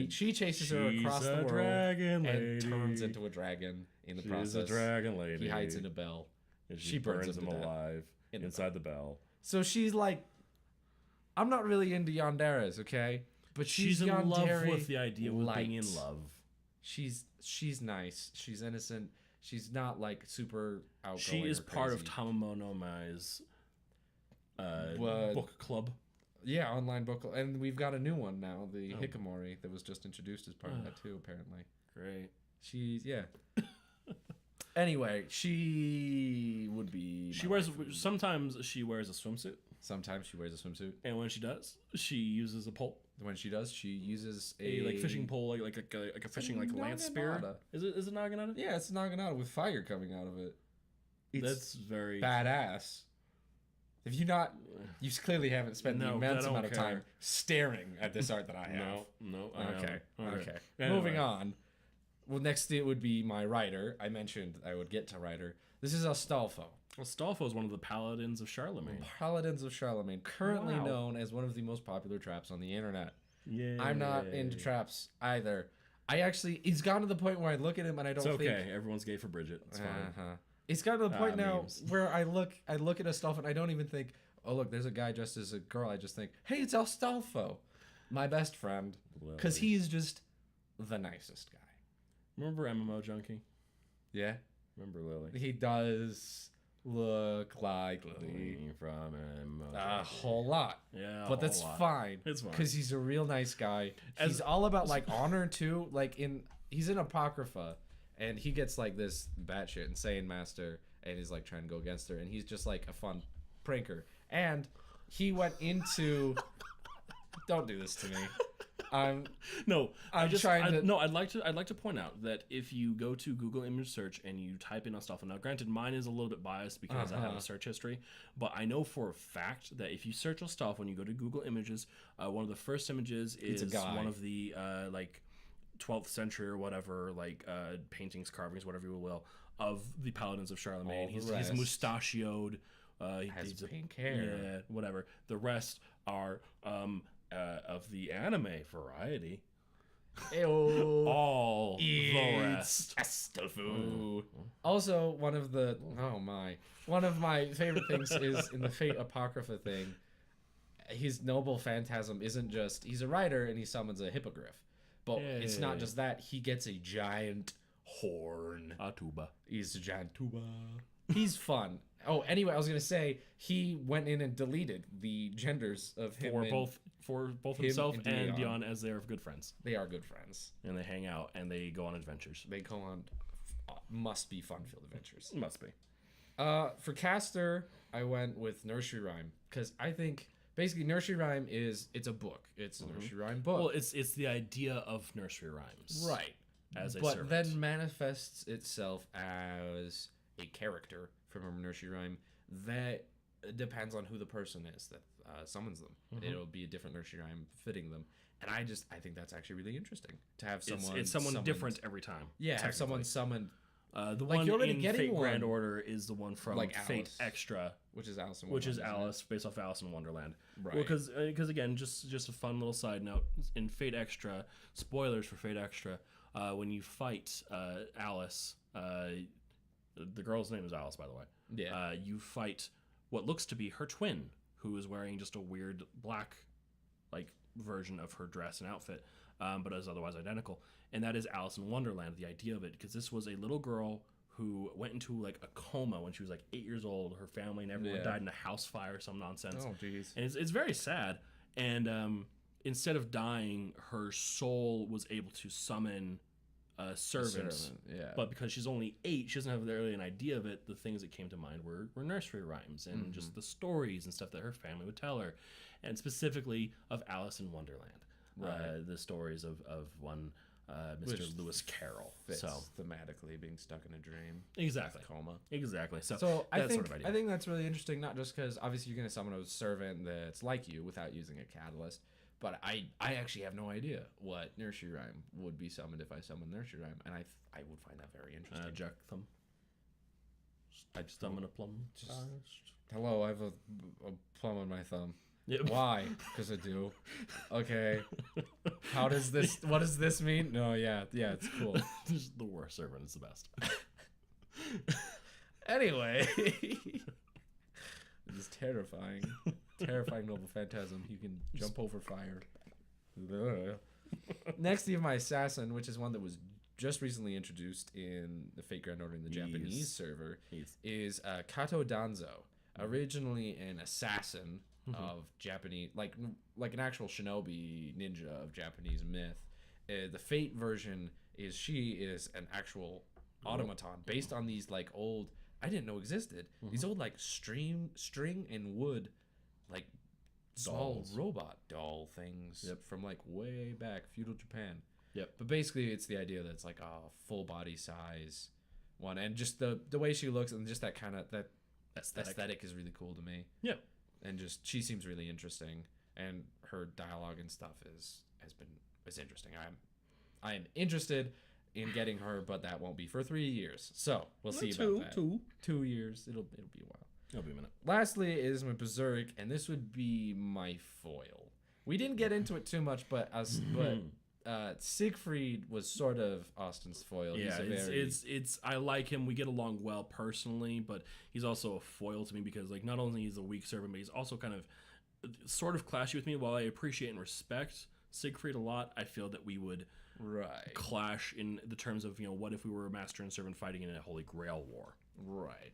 She chases her across the world dragon and turns into a dragon in the She's process. a dragon lady. He hides in a bell. And she burns him to death alive in the inside the bell. So she's like, I'm not really into yanderas, okay? But She's in love yandere with the idea of being in light. love. She's nice. She's innocent. She's not like super outgoing. She is or part of crazy. Tamamonomai's But- book club. Yeah, online book, and we've got a new one now, the Oh. Hikikomori, that was just introduced as part of that too. Apparently, Great. she's Anyway, she would be. She my wears waifu. sometimes she wears a swimsuit, Sometimes she wears a swimsuit. and when she does, she uses a pole, When she does, she uses a like fishing pole, like a fishing like lance spear. naginata. Is it naginata? Yeah, it's a naginata with fire coming out of it. It's That's very badass. If you not, you clearly haven't spent the No, immense I don't amount of time care. staring at this art that I have. No. Okay. Okay. Anyway. Moving on. Well, next it would be my writer. I mentioned I would get to writer. This is Astolfo, Astolfo is one of the paladins of Charlemagne. Paladins of Charlemagne, currently Wow. known as one of the most popular traps on the internet. Yeah. I'm not into traps either. It's gotten to the point where I look at him and I don't It's okay. think. Everyone's gay for Bridget. It's fine. Uh-huh. It's gotten to the point now memes. where I look at Astolfo and I don't even think, oh look, there's a guy dressed as a girl. I just think, hey, it's Astolfo, my best friend, because Lily. he's just the nicest guy. Remember MMO Junkie? Yeah, Remember Lily? he does look like Lily From MMO a Junkie. whole lot. Yeah, a But that's whole lot. fine. It's fine. Because he's a real nice guy. As- He's all about like honor too. He's in Apocrypha, and he gets like this batshit insane master, and he's like trying to go against her, and he's just like a fun pranker. And he went into. Don't do this to me. No, I'm trying to. No, I'd like to point out that if you go to Google image search and you type in stuff, and now granted, mine is a little bit biased because I have a search history, but I know for a fact that if you search stuff when you go to Google Images, one of the first images is one of the like 12th century or whatever, like paintings, carvings, whatever you will, of the paladins of Charlemagne. He's mustachioed. He has pink hair. Yeah, whatever. The rest are of the anime variety. All the rest. Also, one of my favorite things is in the Fate Apocrypha thing. His noble phantasm isn't just he's a writer and he summons a hippogriff, but it's not just that. He gets a giant horn. A tuba. He's a giant tuba. He's fun. Oh, anyway, I was gonna say he went in and deleted the genders of him for both himself and Dion, as they are good friends. They are good friends, and they hang out and they go on adventures. They go on must be fun-filled adventures. Must be. For caster, I went with Nursery Rhyme because I think basically Nursery Rhyme it's a book. It's a nursery rhyme book. Well, it's the idea of nursery rhymes, right? As a but servant. Then manifests itself as a character from a nursery rhyme that depends on who the person is that summons them. It'll be a different nursery rhyme fitting them, and I think that's actually really interesting to have someone. It's someone different every time. Yeah, have someone summoned. The one in Fate Grand Order is the one from Fate Alice, Extra, which is Alice in Wonderland. Which is Alice, based off Alice in Wonderland. Right. Well, because again, just a fun little side note, in Fate Extra, spoilers for Fate Extra, when you fight Alice, the girl's name is Alice, by the way. Yeah. You fight what looks to be her twin, who is wearing just a weird black, like, version of her dress and outfit, but is otherwise identical. And that is Alice in Wonderland, the idea of it, because this was a little girl who went into, like, a coma when she was, like, 8 years old. Her family and everyone died in a house fire or some nonsense. Oh, jeez. And it's very sad. And instead of dying, her soul was able to summon servants. But because she's only 8, she doesn't have really an idea of it. The things that came to mind were nursery rhymes and just the stories and stuff that her family would tell her. And specifically of Alice in Wonderland. The stories of one... Mr. Lewis Carroll. Fits thematically being stuck in a dream. Exactly. Coma. Exactly. So I think that's really interesting, not just because obviously you're going to summon a servant that's like you without using a catalyst, but I actually have no idea what nursery rhyme would be summoned if I summoned nursery rhyme, and I would find that very interesting. Jack Thumb. I summon a plum. Hello, I have a plum on my thumb. Yep. Why? Because I do. Okay. How does this? What does this mean? No, yeah, it's cool. Just the worst servant is the best. Anyway, this is terrifying. Terrifying noble phantasm. You can jump over fire. Next, you have my assassin, which is one that was just recently introduced in the Fate Grand Order in the Japanese server. Is Kato Danzo, originally an assassin of Japanese, like an actual shinobi ninja of Japanese myth. The Fate version is she is an actual automaton based on these like old, I didn't know existed, these old like string and wood like small robot doll things from like way back feudal Japan. But basically it's the idea that it's like a full body size one, and just the way she looks and just that kind of that aesthetic is really cool to me. And just she seems really interesting, and her dialogue and stuff is interesting. I am interested in getting her, but that won't be for 3 years. So we'll see about that. 2 years. It'll be a while. It'll be a minute. Lastly is my Berserk, and this would be my foil. We didn't get into it too much, but Siegfried was sort of Austin's foil. Yeah, it's I like him. We get along well personally, but he's also a foil to me because like not only he's a weak servant, but he's also kind of sort of clashy with me. While I appreciate and respect Siegfried a lot, I feel that we would clash in the terms of, what if we were a master and servant fighting in a Holy Grail war. Right.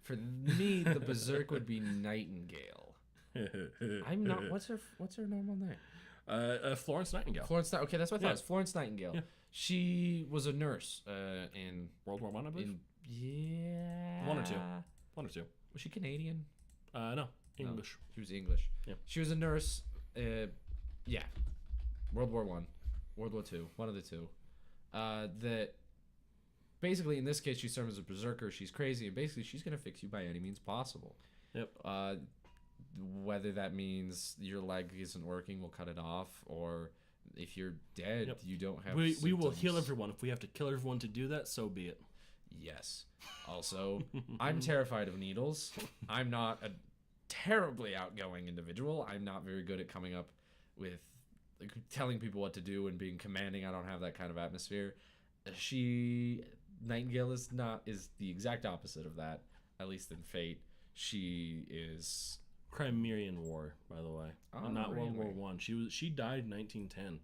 For me, the Berserk would be Nightingale. I'm not. What's her normal name? Florence Nightingale. Okay, that's what I thought. It was Florence Nightingale. Yeah. She was a nurse in World War I, I believe. Yeah. One or two. Was she Canadian? No. English. No, she was English. Yeah. She was a nurse. Yeah. World War One, World War Two, one of the two. That basically in this case she's served as a berserker. She's crazy, and basically she's gonna fix you by any means possible. Yep. Whether that means your leg isn't working, we'll cut it off, or if you're dead, Yep. you don't have. We will heal symptoms. everyone. If we have to kill everyone to do that, so be it. Yes. Also, I'm terrified of needles. I'm not a terribly outgoing individual. I'm not very good at coming up with like, telling people what to do and being commanding. I don't have that kind of atmosphere. Nightingale is the exact opposite of that, at least in Fate. She is Crimean War, by the way, not World War One. She died in 1910.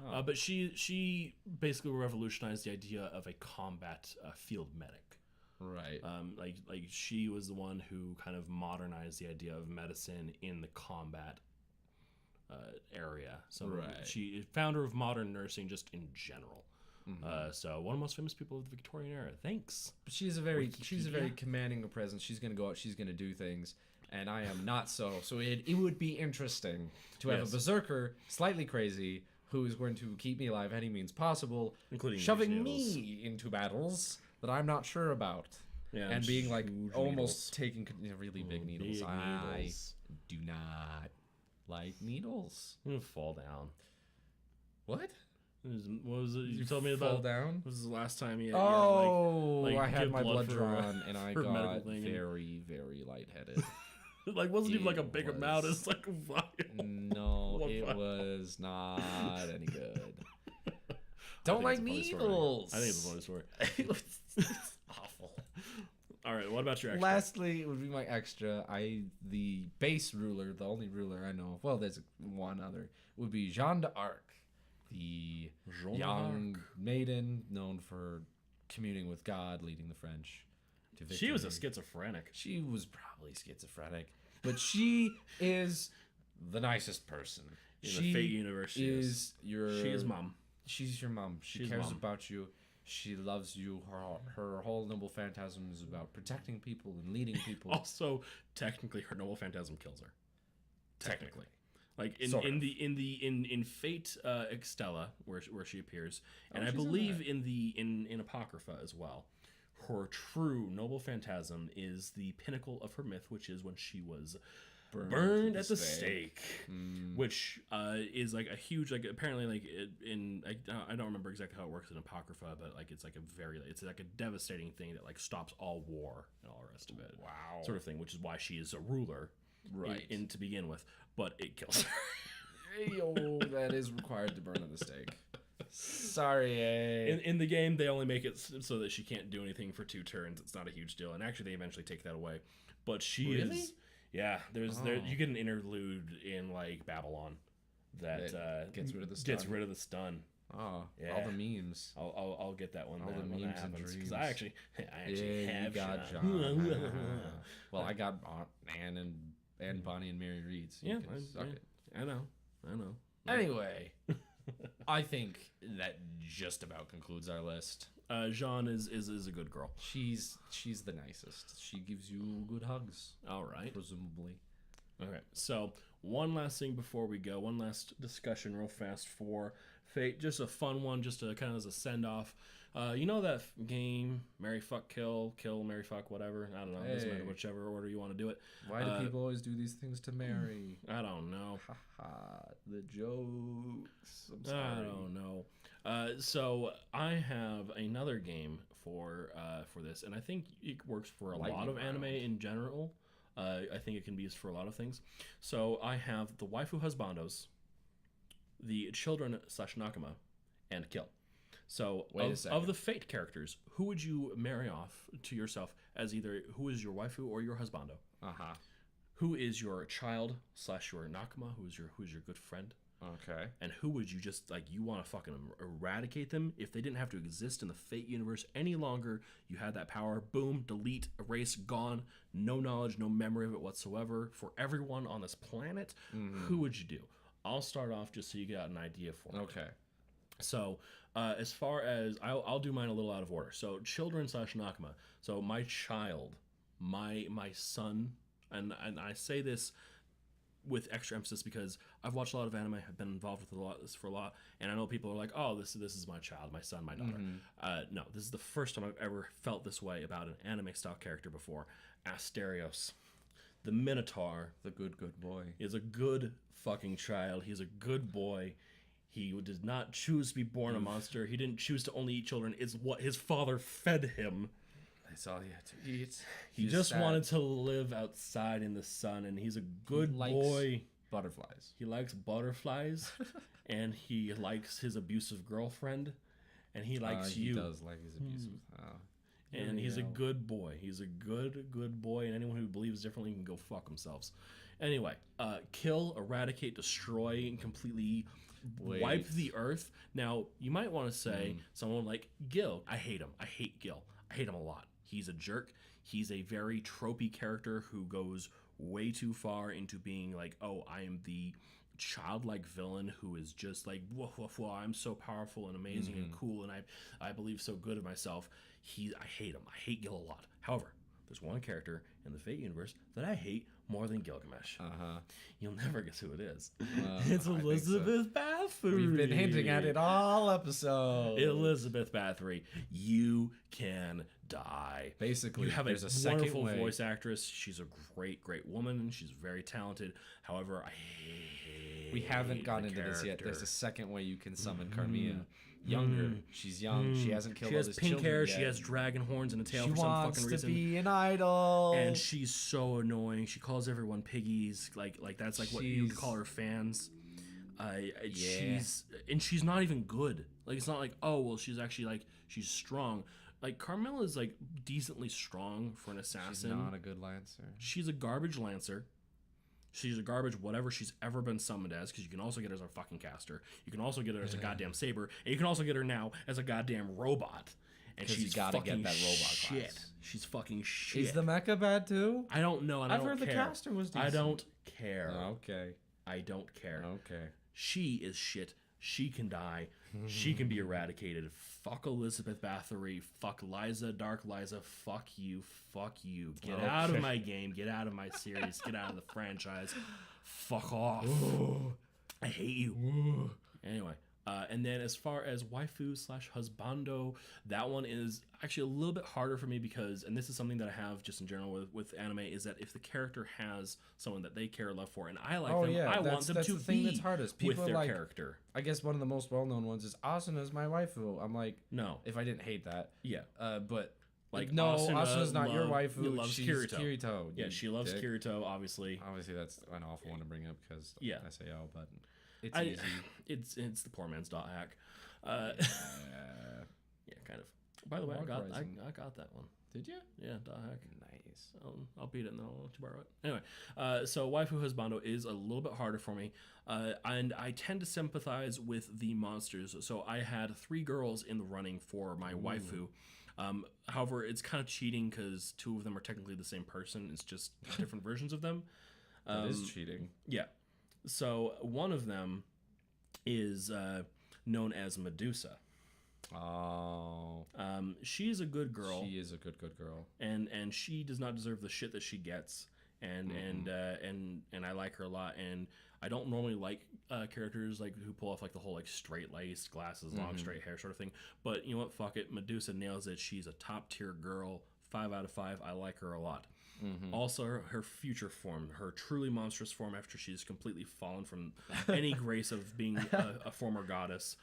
Oh. But she basically revolutionized the idea of a combat field medic. Right. Like she was the one who kind of modernized the idea of medicine in the combat area. So she founder of modern nursing just in general. So one of the most famous people of the Victorian era. Thanks. But she's a very commanding presence. She's gonna go out. She's gonna do things, and I am not so. So it would be interesting to have a berserker, slightly crazy, who is going to keep me alive any means possible, including shoving me into battles that I'm not sure about, and being like almost taking really big needles. I do not like needles. I'm gonna fall down. What? What was it you told me fall about? Down? What was the last time you? I had my blood for, drawn and I got thing. very, very lightheaded. Like wasn't even like a big amount. It's like a vial. No, it was not any good. Don't like needles. I think it's a funny story. It's awful. All right, what about your extra? Lastly, it would be my extra. The base ruler, the only ruler I know of. Well, there's one other. Would be Jeanne d'Arc, the young maiden known for communing with God, leading the French to victory. She was a schizophrenic. She was probably schizophrenic, but she is the nicest person. In the Fate universe, she is mom. She's your mom. She cares about you. She loves you. Her whole noble phantasm is about protecting people and leading people. Also, technically, her noble phantasm kills her. Technically. Like in Fate Extella, where she appears, and I believe in Apocrypha as well, her true noble phantasm is the pinnacle of her myth, which is when she was burned at the stake, which is like a huge, like apparently like I don't remember exactly how it works in Apocrypha, but like it's like a devastating thing that like stops all war and all the rest of it. Wow, sort of thing, which is why she is a ruler, right? In to begin with, but it kills her. Yo, that is required to burn at the stake. Sorry. In the game, they only make it so that she can't do anything for 2 turns. It's not a huge deal, and actually, they eventually take that away. But she is. Yeah, you get an interlude in like Babylon that gets rid of the stun. Gets rid of the stun. Oh, yeah. All the memes. I'll get that one. All the memes and dreams. Because I actually have got John. Well, I got Anne and Bonnie and Mary Reed. So I know. Anyway, I think that just about concludes our list. Jeanne is a good girl. She's the nicest. She gives you good hugs. All right. Presumably. Okay. So one last thing before we go. One last discussion real fast for Fate. Just a fun one, just to kind of as a send off. You know that game, Marry, Fuck, Kill, Marry, Fuck, whatever. I don't know. It doesn't matter whichever order you want to do it. Why do people always do these things to Mary? I don't know. The jokes. I'm sorry. I don't know. So I have another game for this, and I think it works for a lot of anime in general. I think it can be used for a lot of things. So I have the waifu husbandos, the children / nakama, and kill. So of the Fate characters, who would you marry off to yourself as either who is your waifu or your husbando? Who is your child / your nakama? Who is your good friend? Okay. And who would you just, like, you want to fucking eradicate them? If they didn't have to exist in the Fate universe any longer, you had that power, boom, delete, erase, gone, no knowledge, no memory of it whatsoever. For everyone on this planet, who would you do? I'll start off just so you get an idea for it. Okay. So, as far as, I'll do mine a little out of order. So, children / nakama. So, my child, my son, and I say this with extra emphasis because I've watched a lot of anime, I've been involved with this for a lot, and I know people are like, oh, this is my child, my son, my daughter. No, this is the first time I've ever felt this way about an anime style character before. Asterios, the Minotaur, The good boy. is a good fucking child. He's a good boy. He did not choose to be born a monster. He didn't choose to only eat children. It's what his father fed him. That's all he had to eat. He just wanted to live outside in the sun, and he's a good boy. Butterflies. He likes butterflies, and he likes his abusive girlfriend, and he likes you. He does like his abusive. And he's a good boy. He's a good boy, and anyone who believes differently can go fuck themselves. Anyway, kill, eradicate, destroy, and completely wipe the earth. Now, you might want to say someone like Gil. I hate him. I hate Gil. I hate him a lot. He's a jerk. He's a very tropey character who goes way too far into being like, oh, I am the childlike villain who is just like, whoa, whoa, whoa, I'm so powerful and amazing and cool, and I believe so good of myself. I hate him. I hate Gil a lot. However, there's one character in the Fate universe that I hate more than Gilgamesh. You'll never guess who it is. It's Elizabeth Bathory. We've been hinting at it all episode. Elizabeth Bathory, you can die. Basically, you have there's a wonderful second voice actress. She's a great woman. She's very talented. However, I hate we haven't gotten into this yet. There's a second way you can summon Carmilla. Younger. She's young. She hasn't killed all his children. She has pink hair. Yet. She has dragon horns and a tail she for some fucking reason. She wants to be an idol. And she's so annoying. She calls everyone piggies. Like that's like what you would call her fans. She's not even good. Like it's not like, oh well, she's actually like she's strong. Like Carmilla is like decently strong for an assassin. She's not a good lancer. She's a garbage lancer. She's a garbage whatever she's ever been summoned as, because you can also get her as a fucking caster. You can also get her as a goddamn saber, and you can also get her now as a goddamn robot. And she's gotta fucking get that robot shit. class. She's fucking shit. Is the mecha bad too? I don't know. And I've I don't heard care. the caster was decent. I don't care. Okay. I don't care. Okay. She is shit. She can die. She can be eradicated. Fuck Elizabeth Bathory. Fuck Liza, Dark Liza. Fuck you. Fuck you. Get out of my game. Get out of my series. Get out of the franchise. Fuck off. I hate you. Anyway. And then as far as waifu / husbando, that one is actually a little bit harder for me because, and this is something that I have just in general with anime, is that if the character has someone that they care or love for, and I like them, I want them to the thing be that's hardest. People with their like, character. I guess one of the most well-known ones is Asuna's my waifu. I'm like, no. If I didn't hate that. Yeah. But like no, Asuna's not your waifu. Loves She's Kirito. Yeah, she loves dick. Kirito, obviously. Obviously, that's an awful one to bring up because SAO, but it's easy. It's the poor man's dot hack. Yeah, kind of. By the way, I got that one. Did you? Yeah, dot hack. Nice. I'll beat it and then I'll let you borrow it. Anyway, so waifu husbando is a little bit harder for me, and I tend to sympathize with the monsters. So I had 3 girls in the running for my waifu. However, it's kind of cheating because 2 of them are technically the same person. It's just different versions of them. That is cheating. Yeah. So one of them is known as Medusa. Oh. She's a good girl. She is a good girl. And she does not deserve the shit that she gets. And I like her a lot. And I don't normally like characters like who pull off like the whole like straight laced glasses, long straight hair sort of thing. But you know what? Fuck it. Medusa nails it. She's a top tier girl. 5 out of 5. I like her a lot. Also, her future form, her truly monstrous form after she's completely fallen from any grace of being a former goddess,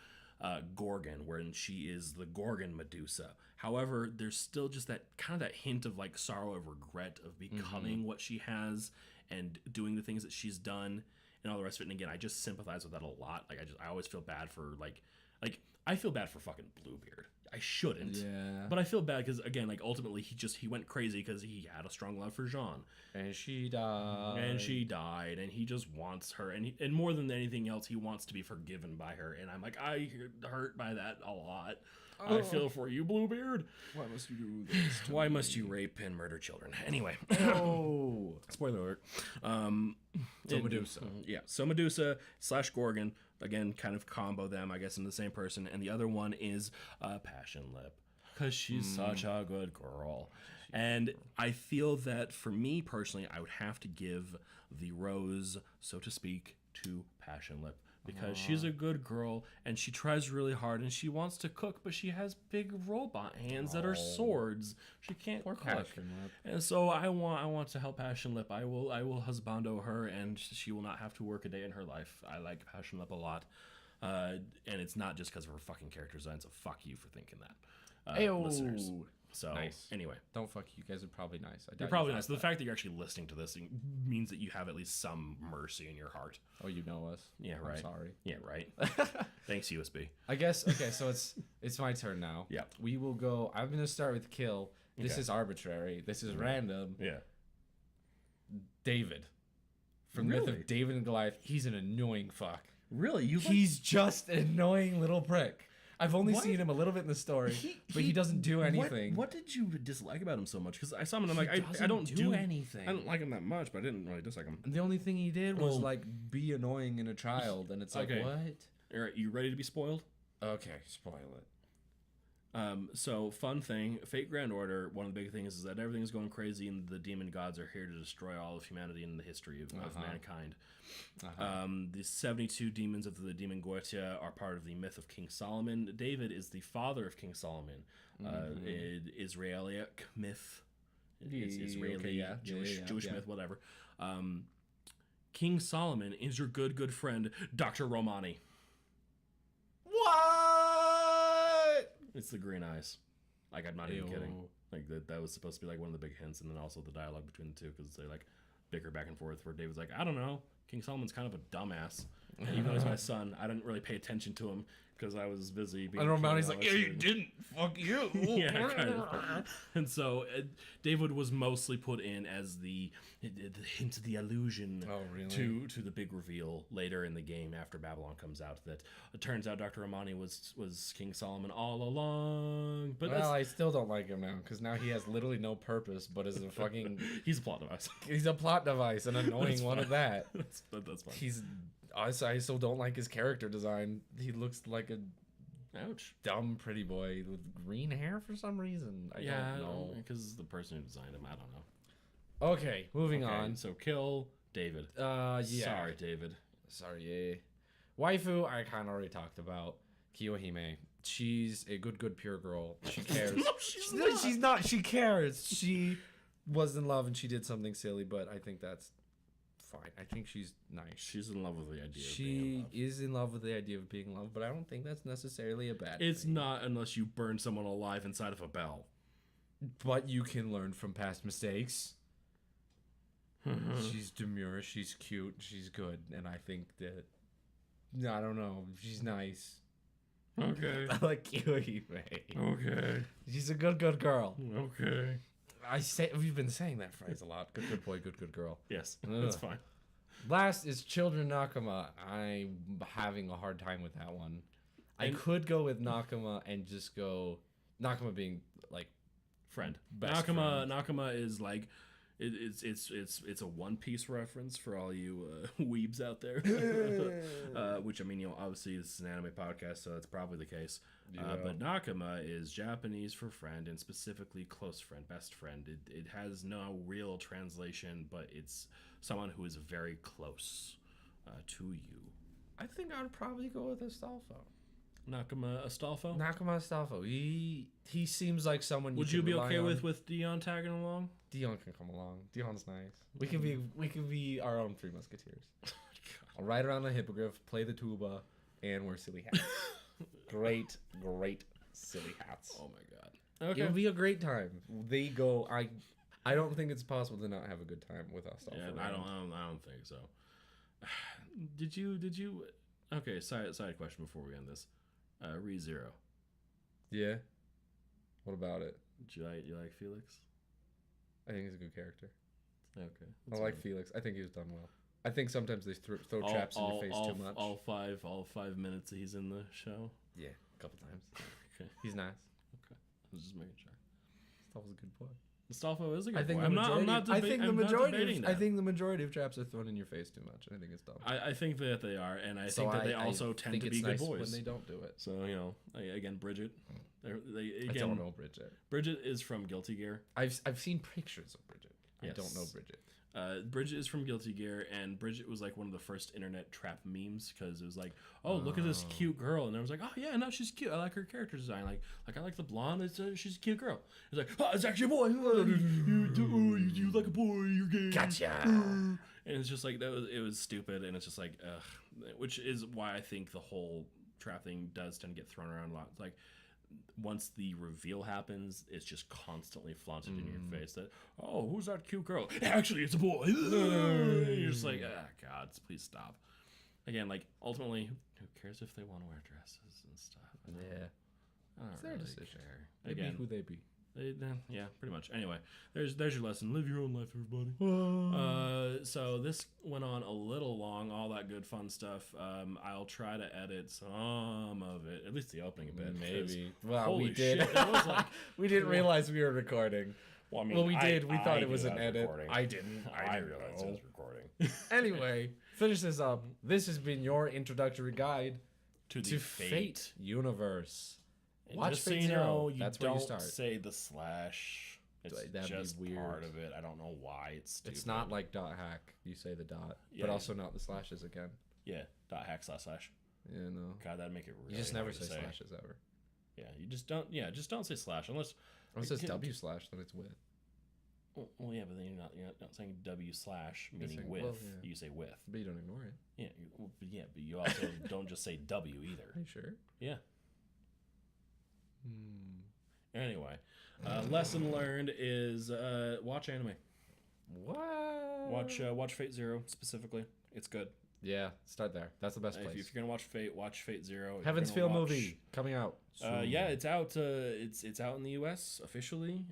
Gorgon, wherein she is the Gorgon Medusa. However, there's still just that kind of that hint of like sorrow of regret of becoming what she has and doing the things that she's done and all the rest of it. And again, I just sympathize with that a lot. Like I always feel bad for like I feel bad for fucking Bluebeard. I shouldn't. Yeah. But I feel bad because again, like ultimately he went crazy because he had a strong love for Jean. And she died. And he just wants her. And more than anything else, he wants to be forgiven by her. And I'm like, I hurt by that a lot. Oh. I feel for you, Bluebeard. Why must you do this? Why must you rape and murder children? Anyway. Oh. Spoiler alert. So Medusa. Yeah. So Medusa / Gorgon. Again, kind of combo them, I guess, in the same person. And the other one is Passion Lip. Because she's such a good girl. And I feel that for me personally, I would have to give the rose, so to speak, to Passion Lip. Because she's a good girl and she tries really hard and she wants to cook, but she has big robot hands that are swords. She can't cook. Passion Lip. And so I want to help Passion Lip. I will husbando her and she will not have to work a day in her life. I like Passion Lip a lot. And it's not just because of her fucking character design, so fuck you for thinking that. Listeners. So, Nice. Anyway. Don't fuck you guys are probably nice. You're probably nice. The fact that you're actually listening to this means that you have at least some mercy in your heart. Oh, you know us. Yeah, right. I'm sorry. Yeah, right. Thanks, USB. I guess, okay, so it's my turn now. Yeah. We will go, I'm going to start with kill. This Okay. is arbitrary. This is random. Yeah. David. From Myth Really? of David and Goliath. He's an annoying fuck. Really? He's just an annoying little prick. I've only What? seen him a little bit in the story, but he doesn't do anything. What did you dislike about him so much? Because I saw him and I'm like, I doesn't don't do anything. I don't like him that much, but I didn't really dislike him. The only thing he did was Well- like be annoying in a child, and it's like, Okay. what? All right, you ready to be spoiled? Okay, spoil it. So fun thing, Fate Grand Order. One of the big things is that everything's going crazy, and the demon gods are here to destroy all of humanity and the history of mankind. The 72 demons of the demon Goetia are part of the myth of King Solomon. David is the father of King Solomon. Israeli myth. It's Israeli, okay, yeah. Jewish myth, whatever. King Solomon is your good friend, Dr. Romani. What? It's the green eyes. Like, I'm not even kidding. Like, that was supposed to be, like, one of the big hints, and then also the dialogue between the two, because they, like, bicker back and forth, where David's like, I don't know. King Solomon's kind of a dumbass. And even though he's my son, I didn't really pay attention to him, because I was busy being... And Romani's like, yeah, you didn't. Fuck you. Yeah, kind of. And so David was mostly put in as the hint, the allusion to the big reveal later in the game after Babylon comes out, that it turns out Dr. Romani was King Solomon all along. But Well, I still don't like him now, because now he has literally no purpose, but is a fucking... he's a plot device. He's a plot device, an annoying That's one fine. of that. That's fine. I still don't like his character design. He looks like a Ouch. dumb pretty boy with green hair for some reason. I don't know. because the person who designed him, I don't know. Okay, moving Okay, on. So kill David. Yeah. Sorry, David. Sorry, yeah. Waifu, I kind of already talked about. Kiyohime. She's a good pure girl. She cares. No, she's not. She's not. She cares. She was in love and she did something silly, but I think that's fine. I think she's nice. She's in love with the idea of being in She love. is in love with the idea of being in love, but I don't think that's necessarily a bad It's thing. not unless you burn someone alive inside of a bell. But you can learn from past mistakes. She's demure, she's cute, she's good, and I think that... I don't know. She's nice. Okay. I like Kiyohime. Okay. She's a good girl. Okay. We've been saying that phrase a lot. Good boy, good girl. Yes, that's Ugh. fine. Last is Children Nakama. I'm having a hard time with that one. I And- could go with Nakama and just go Nakama being like Friend. Best friend. Nakama is like it's a One Piece reference for all you weebs out there. Which I mean, obviously this is an anime podcast, so that's probably the case. Yeah. But Nakama is Japanese for friend, and specifically close friend, best friend. It has no real translation, but it's someone who is very close to you. I think I'd probably go with Astolfo. Nakama Astolfo. Nakama Astolfo. He seems like someone. Would can you be rely okay on. with Dion tagging along? Dion can come along. Dion's nice. We can be our own Three Musketeers. I'll ride around the hippogriff, play the tuba, and wear silly hats. great silly hats. Oh my god. It'll be a great time. They go. I don't think it's possible to not have a good time with us. Yeah, I don't think so. Did you? Okay, side question before we end this. ReZero. Yeah. What about it? You like Felix? I think he's a good character. Okay. I like Felix. I think he was done well. I think sometimes they throw traps in your face too much. All 5 minutes that he's in the show. Yeah, a couple times. Okay. He's nice. Okay. I was just making sure. Astolfo's a good boy. Astolfo is a good I think boy. the majority. I think the majority of traps are thrown in your face too much. I think it's dumb. I think that they are, and I think that they also tend to be good boys when they don't do it. So again, Bridget, I don't know Bridget. Bridget is from Guilty Gear. I've seen pictures of Bridget. Yes. I don't know Bridget. Bridget is from Guilty Gear, and Bridget was like one of the first internet trap memes because it was like, oh, look at this cute girl, and I was like, oh yeah, no, she's cute. I like her character design. Like I like the blonde. She's a cute girl. It's like, oh, it's actually a boy. You like a boy. You're gay. Gotcha. And it's just like it was stupid, and it's just like, ugh. Which is why I think the whole trap thing does tend to get thrown around a lot. It's like, once the reveal happens, it's just constantly flaunted in your face that, oh, who's that cute girl? Actually, it's a boy. You're just like, ah, God, please stop. Again, like, ultimately, who cares if they want to wear dresses and stuff? I don't It's their really decision. care. They be Again, who they be. yeah, pretty much. Anyway, there's your lesson. Live your own life, everybody. So this went on a little long. All that good fun stuff. I'll try to edit some of it, at least the opening a bit. Maybe. Well, holy we did. shit, it was like, we didn't realize we were recording. well, I mean, Well, we did. We thought I it was knew an I edit. recording. I didn't. I didn't realized it know. was recording. Anyway, finish this up. This has been your introductory guide to the to Fate. Fate universe. And Watch just so Fate you Zero. know, you That's where you don't start. say the slash. It's That'd be just weird. part of it. I don't know why it's stupid. It's not like dot hack. You say the dot, Yeah. but also not the slashes again. Yeah, dot hack slash. Yeah, no. God, that'd make it really You just never hard to say slashes ever. Yeah, you just don't. Yeah, just don't say slash unless. Unless it's W slash, then it's with. Well, yeah, but then you're not saying W slash meaning saying- with. well, yeah. You say with. But you don't ignore it. Yeah, but you also don't just say W either. Are you sure? Yeah. Anyway, lesson learned is watch anime. What? Watch Fate Zero specifically. It's good. Yeah, start there. That's the best If place. you're gonna watch Fate Zero. If Heaven's you're Feel gonna watch- movie coming out. Yeah, it's out. It's out in the U.S. officially.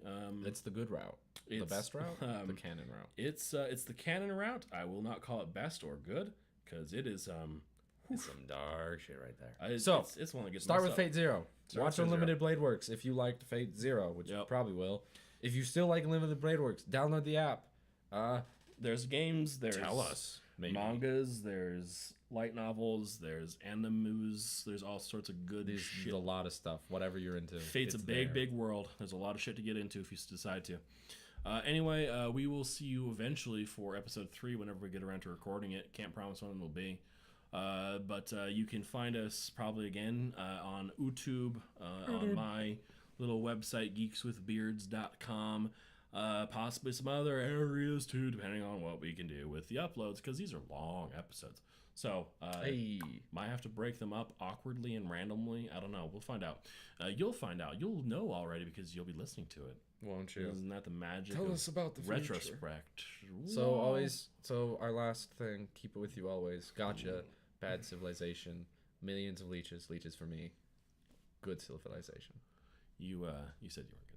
It's the good route. The It's, best route. The canon route. It's the canon route. I will not call it best or good because it is It's some dark shit right there. So it's one that gets Start messed with up. Fate Zero. Start Watch with Fate Unlimited Blade Works if you liked Fate Zero, which you Yep. probably will. If you still like Unlimited Blade Works, download the app. There's games. There's Tell us. Maybe. mangas. There's light novels. There's animes. There's all sorts of good There's shit. a lot of stuff. Whatever you're into. Fate's a it's big, there. big world. There's a lot of shit to get into if you decide to. Anyway, we will see you eventually for episode 3 whenever we get around to recording it. Can't promise when it will be. But you can find us probably again on YouTube, on my little website, geekswithbeards.com, possibly some other areas too, depending on what we can do with the uploads, because these are long episodes. So, might have to break them up awkwardly and randomly. I don't know. We'll find out. You'll find out. You'll know already because you'll be listening to it. Won't you? Isn't that the magic Tell of us about the future. retrospect? So our last thing, keep it with you always. Gotcha. Bad civilization. Millions of leeches for me. Good civilization. You said you weren't going to